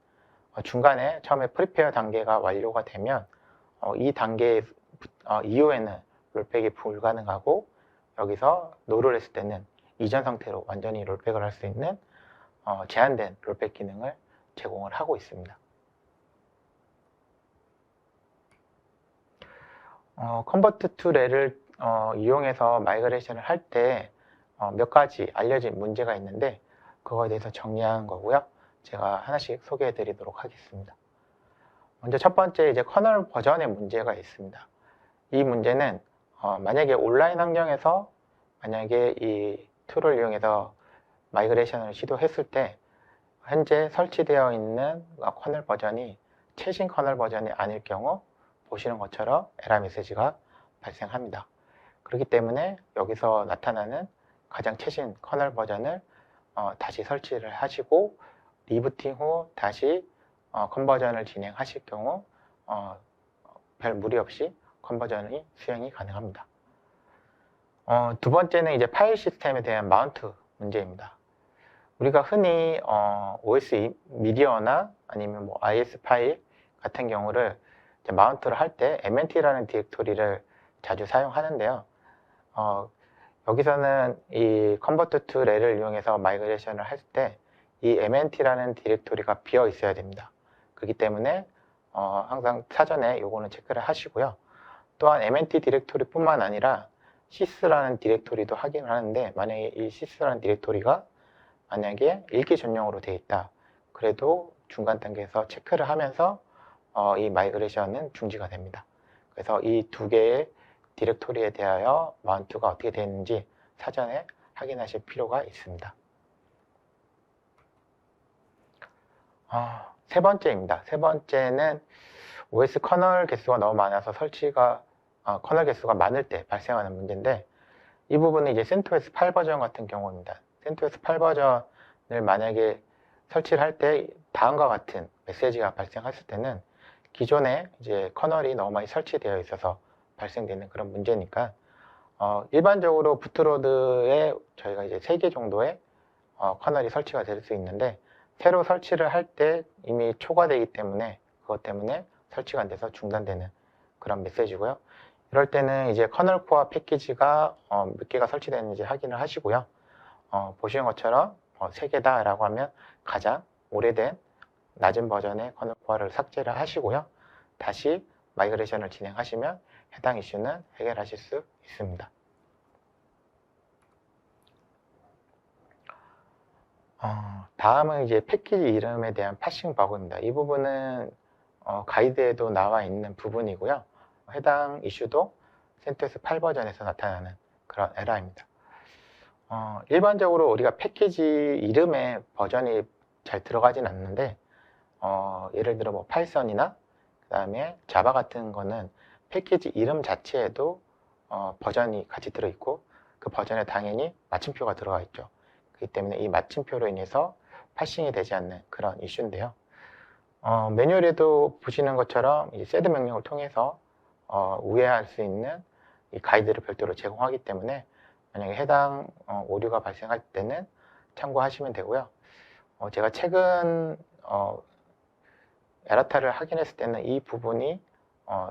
중간에 처음에 프리페어 단계가 완료가 되면 이 단계 이후에는 롤백이 불가능하고 여기서 노를 했을 때는 이전 상태로 완전히 롤백을 할 수 있는 제한된 롤백 기능을 제공을 하고 있습니다. 컨버트 투 렐을 이용해서 마이그레이션을 할 때 몇 가지 알려진 문제가 있는데 그거에 대해서 정리한 거고요. 제가 하나씩 소개해 드리도록 하겠습니다. 먼저 첫 번째 이제 커널 버전의 문제가 있습니다. 이 문제는 만약에 온라인 환경에서 만약에 이 툴을 이용해서 마이그레이션을 시도했을 때 현재 설치되어 있는 커널 버전이 최신 커널 버전이 아닐 경우 보시는 것처럼 에러 메시지가 발생합니다. 그렇기 때문에 여기서 나타나는 가장 최신 커널 버전을 다시 설치를 하시고 리부팅 후 다시 컨버전을 진행하실 경우 별 무리 없이 컨버전이 수행이 가능합니다. 두 번째는 이제 파일 시스템에 대한 마운트 문제입니다. 우리가 흔히 OS 미디어나 아니면 뭐 IS 파일 같은 경우를 이제 마운트를 할 때 MNT라는 디렉토리를 자주 사용하는데요. 여기서는 이 컨버트 투 렐을 이용해서 마이그레이션을 할 때 이 MNT라는 디렉토리가 비어 있어야 됩니다. 그렇기 때문에 항상 사전에 요거는 체크를 하시고요. 또한 MNT 디렉토리 뿐만 아니라 sys라는 디렉토리도 확인을 하는데 만약에 이 sys라는 디렉토리가 만약에 읽기 전용으로 되어 있다. 그래도 중간 단계에서 체크를 하면서 이 마이그레이션은 중지가 됩니다. 그래서 이 두 개의 디렉토리에 대하여 마운트가 어떻게 되어 있는지 사전에 확인하실 필요가 있습니다. 세 번째입니다. 세 번째는 OS 커널 개수가 너무 많아서 커널 개수가 많을 때 발생하는 문제인데 이 부분은 이제 CentOS 8 버전 같은 경우입니다. CentOS 8 버전을 만약에 설치를 할 때 다음과 같은 메시지가 발생했을 때는 기존에 이제 커널이 너무 많이 설치되어 있어서 발생되는 그런 문제니까 일반적으로 부트로드에 저희가 이제 3개 정도의 커널이 설치가 될 수 있는데 새로 설치를 할 때 이미 초과되기 때문에 그것 때문에 설치가 안 돼서 중단되는 그런 메시지고요. 이럴 때는 이제 커널 코어 패키지가 몇 개가 설치되는지 확인을 하시고요. 보시는 것처럼 3개다 라고 하면 가장 오래된 낮은 버전의 커널 코어를 삭제를 하시고요. 다시 마이그레이션을 진행하시면 해당 이슈는 해결하실 수 있습니다. 다음은 이제 패키지 이름에 대한 파싱 버그입니다. 이 부분은 가이드에도 나와 있는 부분이고요. 해당 이슈도 CentOS 8 버전에서 나타나는 그런 에러입니다. 일반적으로 우리가 패키지 이름에 버전이 잘 들어가진 않는데 예를 들어 뭐 파이썬이나 그 다음에 자바 같은 거는 패키지 이름 자체에도 버전이 같이 들어있고 그 버전에 당연히 마침표가 들어가 있죠. 그렇기 때문에 이 마침표로 인해서 파싱이 되지 않는 그런 이슈인데요. 매뉴얼에도 보시는 것처럼 이 sed 명령을 통해서 우회할 수 있는 이 가이드를 별도로 제공하기 때문에 만약에 해당 오류가 발생할 때는 참고하시면 되고요. 제가 최근 에러타를 확인했을 때는 이 부분이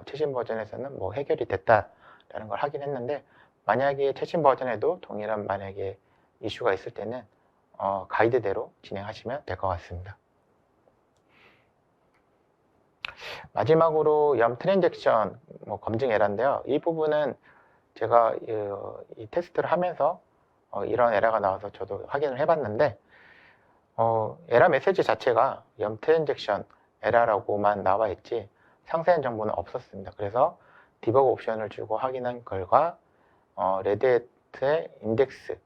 최신 버전에서는 뭐 해결이 됐다라는 걸 확인했는데, 만약에 최신 버전에도 동일한 만약에 이슈가 있을 때는 가이드대로 진행하시면 될 것 같습니다. 마지막으로 염 트랜잭션 검증 에러인데요. 이 부분은 제가 이 테스트를 하면서 이런 에러가 나와서 저도 확인을 해봤는데, 에러 메시지 자체가 염 트랜잭션 에러라고만 나와 있지 상세한 정보는 없었습니다. 그래서 디버그 옵션을 주고 확인한 결과 레드햇의 인덱스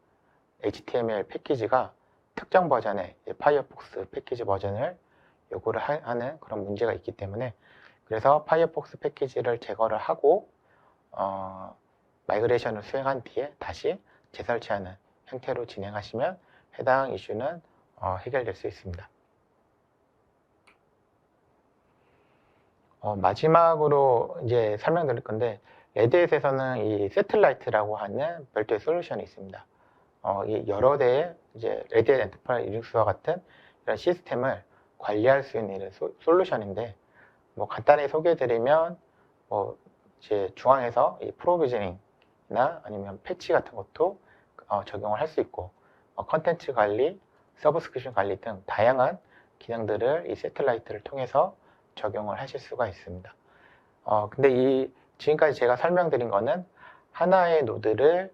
HTML 패키지가 특정 버전의 파이어폭스 패키지 버전을 요구를 하는 그런 문제가 있기 때문에, 그래서 파이어폭스 패키지를 제거를 하고 마이그레이션을 수행한 뒤에 다시 재설치하는 형태로 진행하시면 해당 이슈는 해결될 수 있습니다. 마지막으로 이제 설명드릴 건데, 레드햇에서는 이 세틀라이트라고 하는 별도의 솔루션이 있습니다. 이 여러 대의 이제 레드햇 엔터프라이즈 리눅스와 같은 이런 시스템을 관리할 수 있는 이런 솔루션인데, 뭐 간단히 소개해드리면 이제 중앙에서 이 프로비저닝이나 아니면 패치 같은 것도 적용을 할 수 있고, 컨텐츠 관리, 서브스크립션 관리 등 다양한 기능들을 이 세틀라이트를 통해서 적용을 하실 수가 있습니다. 근데 지금까지 제가 설명드린 거는 하나의 노드를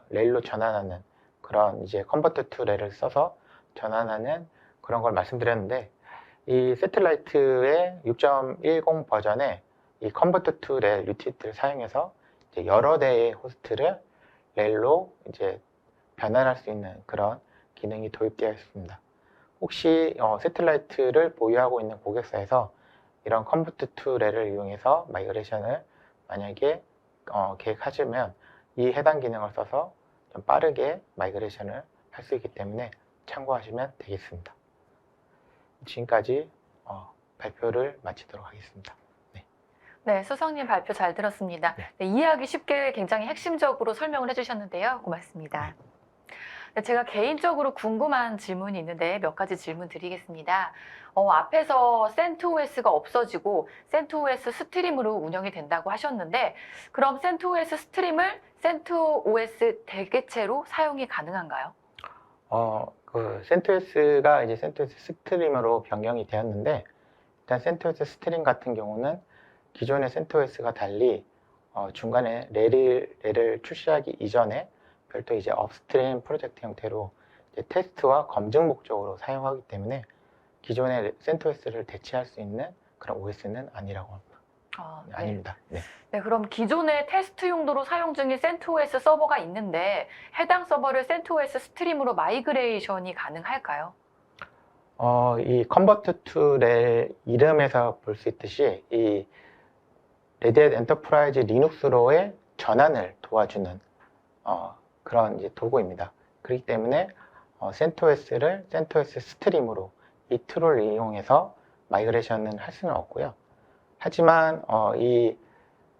레일로 전환하는 그런 이제 컨버터 투 레일을 써서 전환하는 그런 걸 말씀드렸는데, 이 세틀라이트의 6.10 버전에 이 컨버터 투 레일 유틸리티를 사용해서 이제 여러 대의 호스트를 레일로 이제 변환할 수 있는 그런 기능이 도입되어 있습니다. 혹시 세틀라이트를 보유하고 있는 고객사에서 이런 컨버터 투 레일을 이용해서 마이그레이션을 만약에 계획하시면 이 해당 기능을 써서 좀 빠르게 마이그레이션을 할 수 있기 때문에 참고하시면 되겠습니다. 지금까지 발표를 마치도록 하겠습니다. 네, 수석님 발표 잘 들었습니다. 네, 이해하기 쉽게 굉장히 핵심적으로 설명을 해주셨는데요. 고맙습니다. 네, 제가 개인적으로 궁금한 질문이 있는데 몇 가지 질문 드리겠습니다. 앞에서 CentOS가 없어지고 CentOS 스트림으로 운영이 된다고 하셨는데, 그럼 CentOS 스트림을 CentOS 대개체로 사용이 가능한가요? CentOS가 이제 CentOS 스트림으로 변경이 되었는데, 일단 CentOS 스트림 같은 경우는 기존의 CentOS가 달리 중간에 렐을 출시하기 이전에 별도 이제 업스트림 프로젝트 형태로 이제 테스트와 검증 목적으로 사용하기 때문에 기존의 CentOS를 대체할 수 있는 그런 OS는 아니라고 합니다. 네. 아닙니다. 네. 네, 그럼 기존의 테스트 용도로 사용 중인 CentOS 서버가 있는데 해당 서버를 CentOS 스트림으로 마이그레이션이 가능할까요? 이 컨버트 투 렐 이름에서 볼 수 있듯이 이 레드햇 엔터프라이즈 리눅스로의 전환을 도와주는 그런 이제 도구입니다. 그렇기 때문에 CentOS를 CentOS 스트림으로 이 툴을 이용해서 마이그레이션은 할 수는 없고요. 하지만 이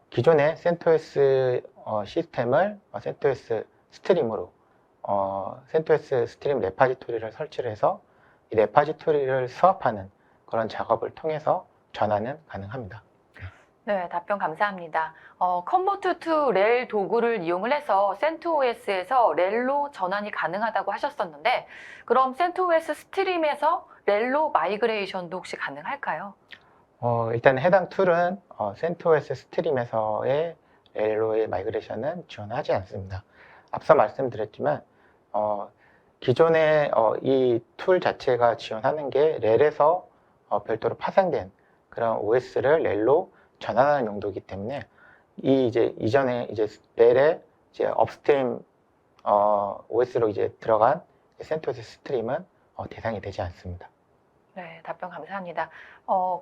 기존의 CentOS 시스템을 CentOS 스트림으로 CentOS 스트림 레파지토리를 설치를 해서 이 레파지토리를 수합하는 그런 작업을 통해서 전환은 가능합니다. 네, 답변 감사합니다. 컨버트 투 렐 도구를 이용을 해서 CentOS에서 렐로 전환이 가능하다고 하셨었는데, 그럼 CentOS 스트림에서 렐로 마이그레이션도 혹시 가능할까요? 일단 해당 툴은 CentOS 스트림에서의 렐로의 마이그레이션은 지원하지 않습니다. 앞서 말씀드렸지만 기존의 이 툴 자체가 지원하는 게 렐에서 별도로 파생된 그런 OS를 렐로 전환하는 용도이기 때문에 이전에 렐의 업스트림 OS로 들어간 CentOS 스트림은 대상이 되지 않습니다. 네, 답변 감사합니다.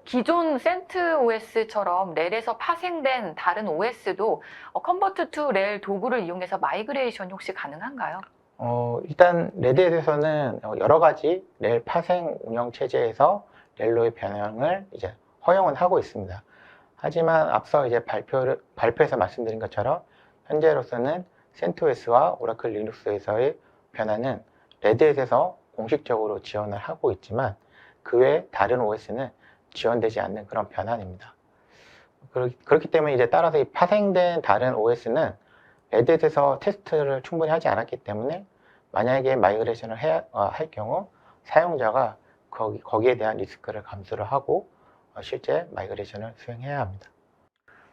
기존 CentOS처럼 렐에서 파생된 다른 OS도 컨버트 투 렐 도구를 이용해서 마이그레이션이 혹시 가능한가요? 일단 레드햇에서는 여러 가지 렐 파생 운영 체제에서 렐로의 변형을 허용은 하고 있습니다. 하지만 앞서 발표에서 말씀드린 것처럼 현재로서는 CentOS와 오라클 리눅스에서의 변화는 레드햇에서 공식적으로 지원을 하고 있지만 그 외 다른 OS는 지원되지 않는 그런 변환입니다. 그렇기 때문에 따라서 이 파생된 다른 OS는 레드햇에서 테스트를 충분히 하지 않았기 때문에 만약에 마이그레이션을 할 경우 사용자가 거기에 대한 리스크를 감수를 하고 실제 마이그레이션을 수행해야 합니다.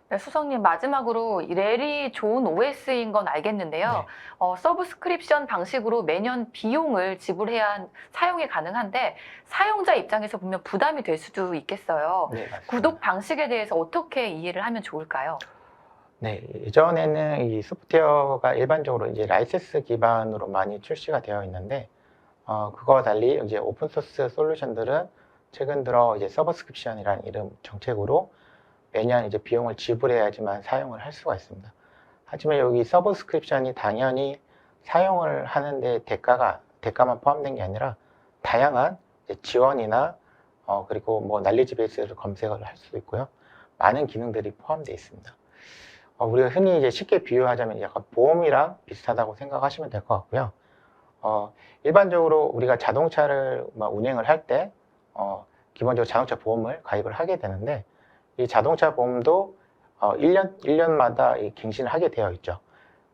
네, 수석님, 마지막으로 이 렐이 좋은 OS인 건 알겠는데요. 네. 서브스크립션 방식으로 매년 비용을 지불해야 사용이 가능한데 사용자 입장에서 보면 부담이 될 수도 있겠어요. 네, 맞습니다. 구독 방식에 대해서 어떻게 이해를 하면 좋을까요? 네, 예전에는 이 소프트웨어가 일반적으로 라이센스 기반으로 많이 출시가 되어 있는데, 그거와 달리 오픈소스 솔루션들은 최근 들어 서브스크립션이라는 이름 정책으로 매년 비용을 지불해야지만 사용을 할 수가 있습니다. 하지만 여기 서브스크립션이 당연히 사용을 하는데 대가만 포함된 게 아니라 다양한 지원이나 그리고 뭐 날리지 베이스로 검색을 할 수도 있고요. 많은 기능들이 포함되어 있습니다. 우리가 흔히 쉽게 비유하자면 약간 보험이랑 비슷하다고 생각하시면 될 것 같고요. 일반적으로 우리가 자동차를 운행을 할 때 기본적으로 자동차 보험을 가입을 하게 되는데 이 자동차 보험도 1년마다 갱신을 하게 되어 있죠.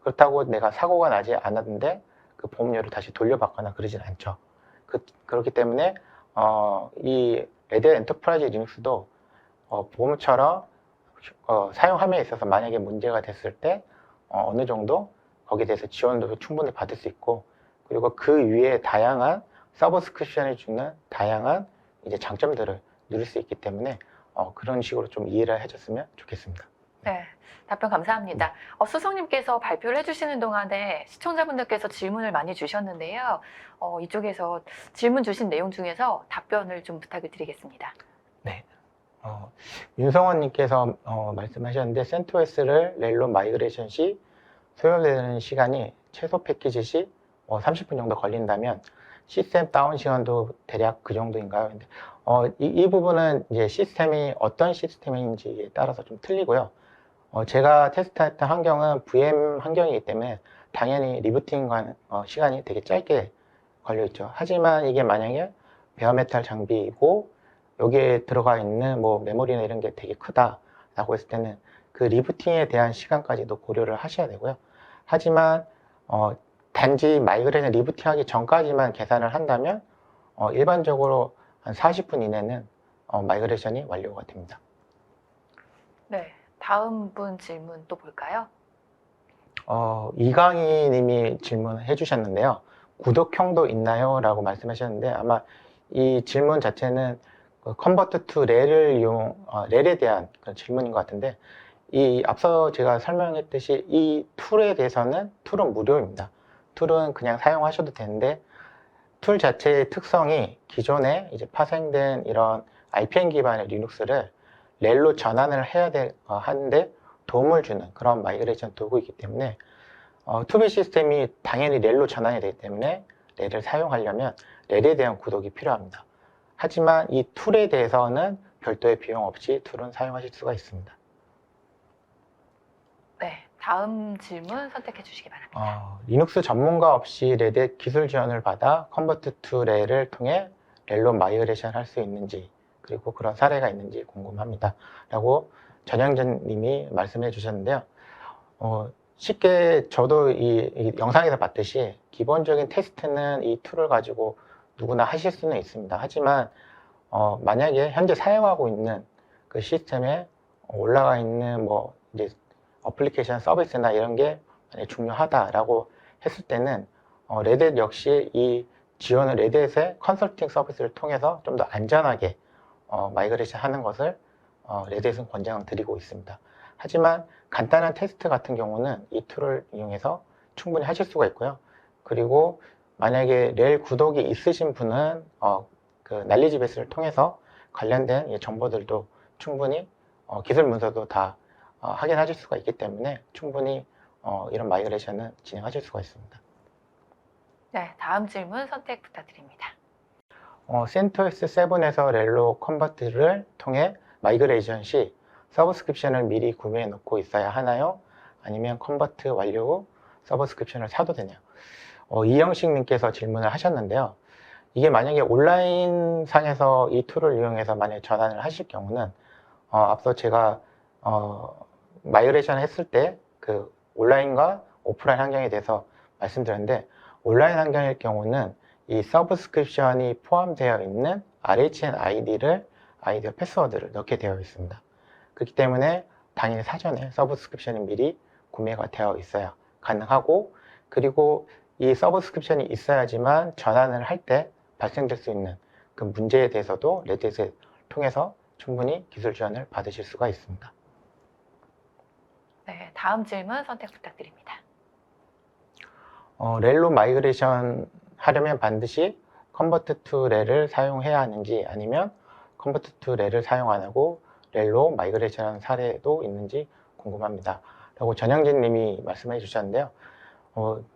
그렇다고 내가 사고가 나지 않았는데 그 보험료를 다시 돌려받거나 그러진 않죠. 그렇기 때문에 이 레드 엔터프라이즈 리눅스도 보험처럼 사용함에 있어서 만약에 문제가 됐을 때 어느 정도 거기에 대해서 지원도 충분히 받을 수 있고 그리고 그 위에 다양한 서브스크립션이 주는 다양한 장점들을 누릴 수 있기 때문에 그런 식으로 좀 이해를 해줬으면 좋겠습니다. 네, 답변 감사합니다. 수석님께서 발표를 해주시는 동안에 시청자분들께서 질문을 많이 주셨는데요. 이쪽에서 질문 주신 내용 중에서 답변을 좀 부탁을 드리겠습니다. 네. 윤성원님께서 말씀하셨는데 CentOS를 렐로 마이그레이션 시 소요되는 시간이 최소 패키지 시 30분 정도 걸린다면 시스템 다운 시간도 대략 그 정도인가요? 근데 이 부분은 시스템이 어떤 시스템인지에 따라서 좀 틀리고요. 제가 테스트했던 환경은 VM 환경이기 때문에 당연히 리부팅 시간이 되게 짧게 걸려있죠. 하지만 이게 만약에 베어메탈 장비이고 여기에 들어가 있는 뭐 메모리나 이런 게 되게 크다라고 했을 때는 그 리부팅에 대한 시간까지도 고려를 하셔야 되고요. 하지만 단지 마이그레이션 리부팅하기 전까지만 계산을 한다면 일반적으로 한 40분 이내는 마이그레이션이 완료가 됩니다. 네, 다음 분 질문 또 볼까요? 이강희 님이 질문해 주셨는데요. 구독형도 있나요? 라고 말씀하셨는데 아마 이 질문 자체는 컨버트 투 렐에 대한 그런 질문인 것 같은데 앞서 제가 설명했듯이 이 툴에 대해서는 툴은 무료입니다. 툴은 그냥 사용하셔도 되는데 툴 자체의 특성이 기존에 파생된 이런 RPM 기반의 리눅스를 렐로 전환을 해야 하는데 도움을 주는 그런 마이그레이션 도구이기 때문에 투비 시스템이 당연히 렐로 전환이 되기 때문에 렐을 사용하려면 렐에 대한 구독이 필요합니다. 하지만 이 툴에 대해서는 별도의 비용 없이 툴은 사용하실 수가 있습니다. 네, 다음 질문 선택해 주시기 바랍니다. 리눅스 전문가 없이 레드 기술 지원을 받아 컨버트 투 렐을 통해 렐로 마이그레이션 할 수 있는지 그리고 그런 사례가 있는지 궁금합니다. 라고 전영전 님이 말씀해 주셨는데요. 쉽게 저도 이 영상에서 봤듯이 기본적인 테스트는 이 툴을 가지고 누구나 하실 수는 있습니다. 하지만 만약에 현재 사용하고 있는 그 시스템에 올라가 있는 뭐 이제 어플리케이션 서비스나 이런 게 만약에 중요하다라고 했을 때는 레드햇 역시 이 지원을 레드햇의 컨설팅 서비스를 통해서 좀 더 안전하게 마이그레이션 하는 것을 레드햇은 권장을 드리고 있습니다. 하지만 간단한 테스트 같은 경우는 이 툴을 이용해서 충분히 하실 수가 있고요. 그리고 만약에 렐 구독이 있으신 분은 그 날리지 베이스를 통해서 관련된 이 정보들도 충분히 기술 문서도 다 확인하실 수가 있기 때문에 충분히 이런 마이그레이션은 진행하실 수가 있습니다. 네, 다음 질문 선택 부탁드립니다. CentOS 7에서 렐로 컨버트를 통해 마이그레이션 시 서브스크립션을 미리 구매해 놓고 있어야 하나요? 아니면 컨버트 완료 후 서브스크립션을 사도 되냐요? 이영식님께서 질문을 하셨는데요. 이게 만약에 온라인 상에서 이 툴을 이용해서 만약에 전환을 하실 경우는 앞서 제가 마이그레이션 했을 때 그 온라인과 오프라인 환경에 대해서 말씀드렸는데, 온라인 환경일 경우는 이 서브스크립션이 포함되어 있는 RHN 아이디와 패스워드를 넣게 되어 있습니다. 그렇기 때문에 당연히 사전에 서브스크립션이 미리 구매가 되어 있어야 가능하고, 그리고 이 서브스크립션이 있어야지만 전환을 할 때 발생될 수 있는 그 문제에 대해서도 레드햇을 통해서 충분히 기술 지원을 받으실 수가 있습니다. 네, 다음 질문 선택 부탁드립니다. 렐로 마이그레이션 하려면 반드시 컨버트 투 렐을 사용해야 하는지, 아니면 컨버트 투 렐을 사용 안 하고 렐로 마이그레이션 하는 사례도 있는지 궁금합니다 라고 전영진 님이 말씀해 주셨는데요.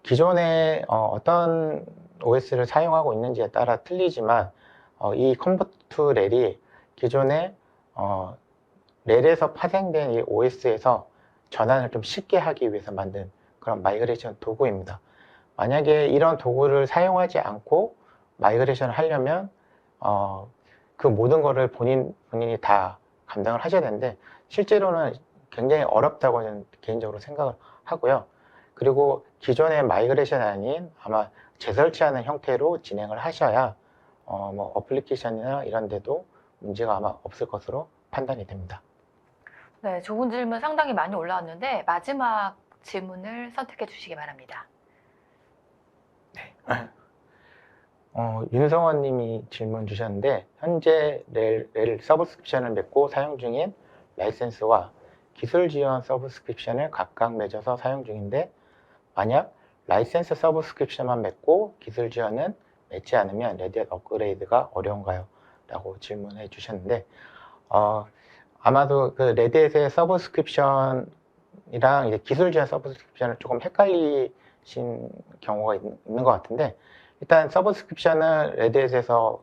기존에 어떤 OS를 사용하고 있는지에 따라 틀리지만 이 컨버트 투 렐이 기존에 렐에서 파생된 이 OS에서 전환을 좀 쉽게 하기 위해서 만든 그런 마이그레이션 도구입니다. 만약에 이런 도구를 사용하지 않고 마이그레이션을 하려면 그 모든 거를 본인이 다 감당을 하셔야 되는데, 실제로는 굉장히 어렵다고 저는 개인적으로 생각을 하고요. 그리고 기존의 마이그레이션이 아닌 아마 재설치하는 형태로 진행을 하셔야 뭐 어플리케이션이나 이런 데도 문제가 아마 없을 것으로 판단이 됩니다. 네, 좋은 질문 상당히 많이 올라왔는데 마지막 질문을 선택해 주시기 바랍니다. 윤성원 님이 질문 주셨는데, 현재 렐 서브스크립션을 맺고 사용 중인 라이센스와 기술 지원 서브스크립션을 각각 맺어서 사용 중인데, 만약 라이센스 서브스크립션만 맺고 기술 지원은 맺지 않으면 레드햇 업그레이드가 어려운가요? 라고 질문해 주셨는데, 아마도 그 레드햇의 서브스크립션이랑 이제 기술 지원 서브스크립션을 조금 헷갈리신 경우가 있는 것 같은데, 일단 서브스크립션은 레드햇에서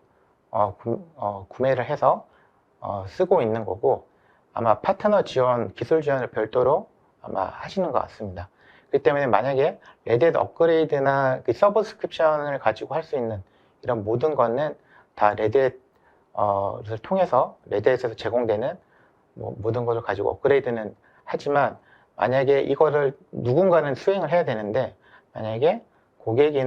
구매를 해서 쓰고 있는 거고, 아마 파트너 지원, 기술 지원을 별도로 아마 하시는 것 같습니다. 그렇기 때문에 만약에 레드햇 업그레이드나 그 서브스크립션을 가지고 할 수 있는 이런 모든 거는 다 레드햇을 통해서 레드햇에서 제공되는 모든 것을 가지고 업그레이드는 하지만, 만약에 이거를 누군가는 수행을 해야 되는데, 만약에 고객이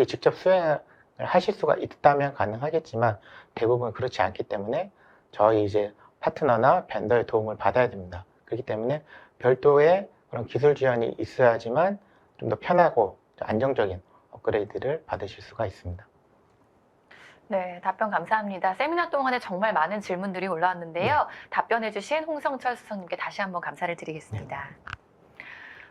직접 수행을 하실 수가 있다면 가능하겠지만 대부분 그렇지 않기 때문에 저희 이제 파트너나 벤더의 도움을 받아야 됩니다. 그렇기 때문에 별도의 그런 기술 지원이 있어야지만 좀 더 편하고 안정적인 업그레이드를 받으실 수가 있습니다. 네, 답변 감사합니다. 세미나 동안에 정말 많은 질문들이 올라왔는데요. 답변해주신 홍성철 수석님께 다시 한번 감사를 드리겠습니다.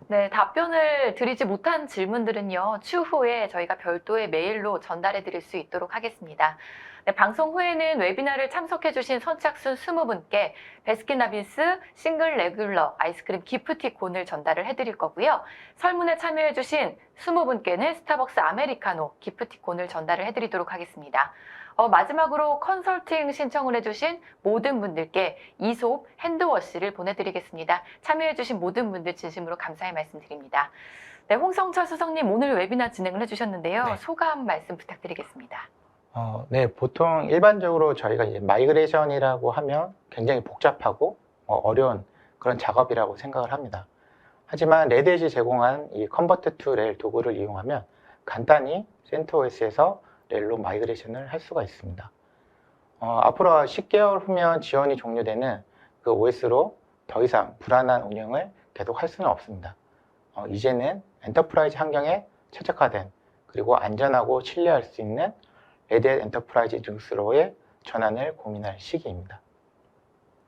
네, 답변을 드리지 못한 질문들은요, 추후에 저희가 별도의 메일로 전달해 드릴 수 있도록 하겠습니다. 네, 방송 후에는 웨비나를 참석해주신 선착순 20분께 베스킨라빈스 싱글 레귤러 아이스크림 기프티콘을 전달을 해드릴 거고요. 설문에 참여해주신 20분께는 스타벅스 아메리카노 기프티콘을 전달을 해드리도록 하겠습니다. 마지막으로 컨설팅 신청을 해주신 모든 분들께 이솝 핸드워시를 보내드리겠습니다. 참여해주신 모든 분들 진심으로 감사의 말씀드립니다. 네, 홍성철 수석님 오늘 웨비나 진행을 해주셨는데요. 네. 소감 말씀 부탁드리겠습니다. 네, 보통 일반적으로 저희가 이제 마이그레이션이라고 하면 굉장히 복잡하고 어려운 그런 작업이라고 생각을 합니다. 하지만 레드햇이 제공한 이 컨버트 투 렐 도구를 이용하면 간단히 CentOS에서 렐로 마이그레이션을 할 수가 있습니다. 앞으로 10개월 후면 지원이 종료되는 그 OS로 더 이상 불안한 운영을 계속 할 수는 없습니다. 이제는 엔터프라이즈 환경에 최적화된 그리고 안전하고 신뢰할 수 있는 레드햇 엔터프라이즈 리눅스로의 전환을 고민할 시기입니다.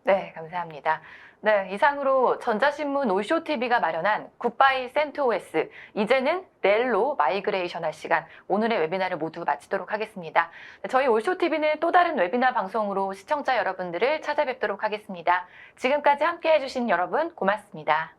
네, 감사합니다. 네, 이상으로 전자신문 오쇼TV가 마련한 굿바이 센트OS, 이제는 렐로 마이그레이션 할 시간, 오늘의 웨비나를 모두 마치도록 하겠습니다. 저희 오쇼TV는 또 다른 웨비나 방송으로 시청자 여러분들을 찾아뵙도록 하겠습니다. 지금까지 함께 해주신 여러분 고맙습니다.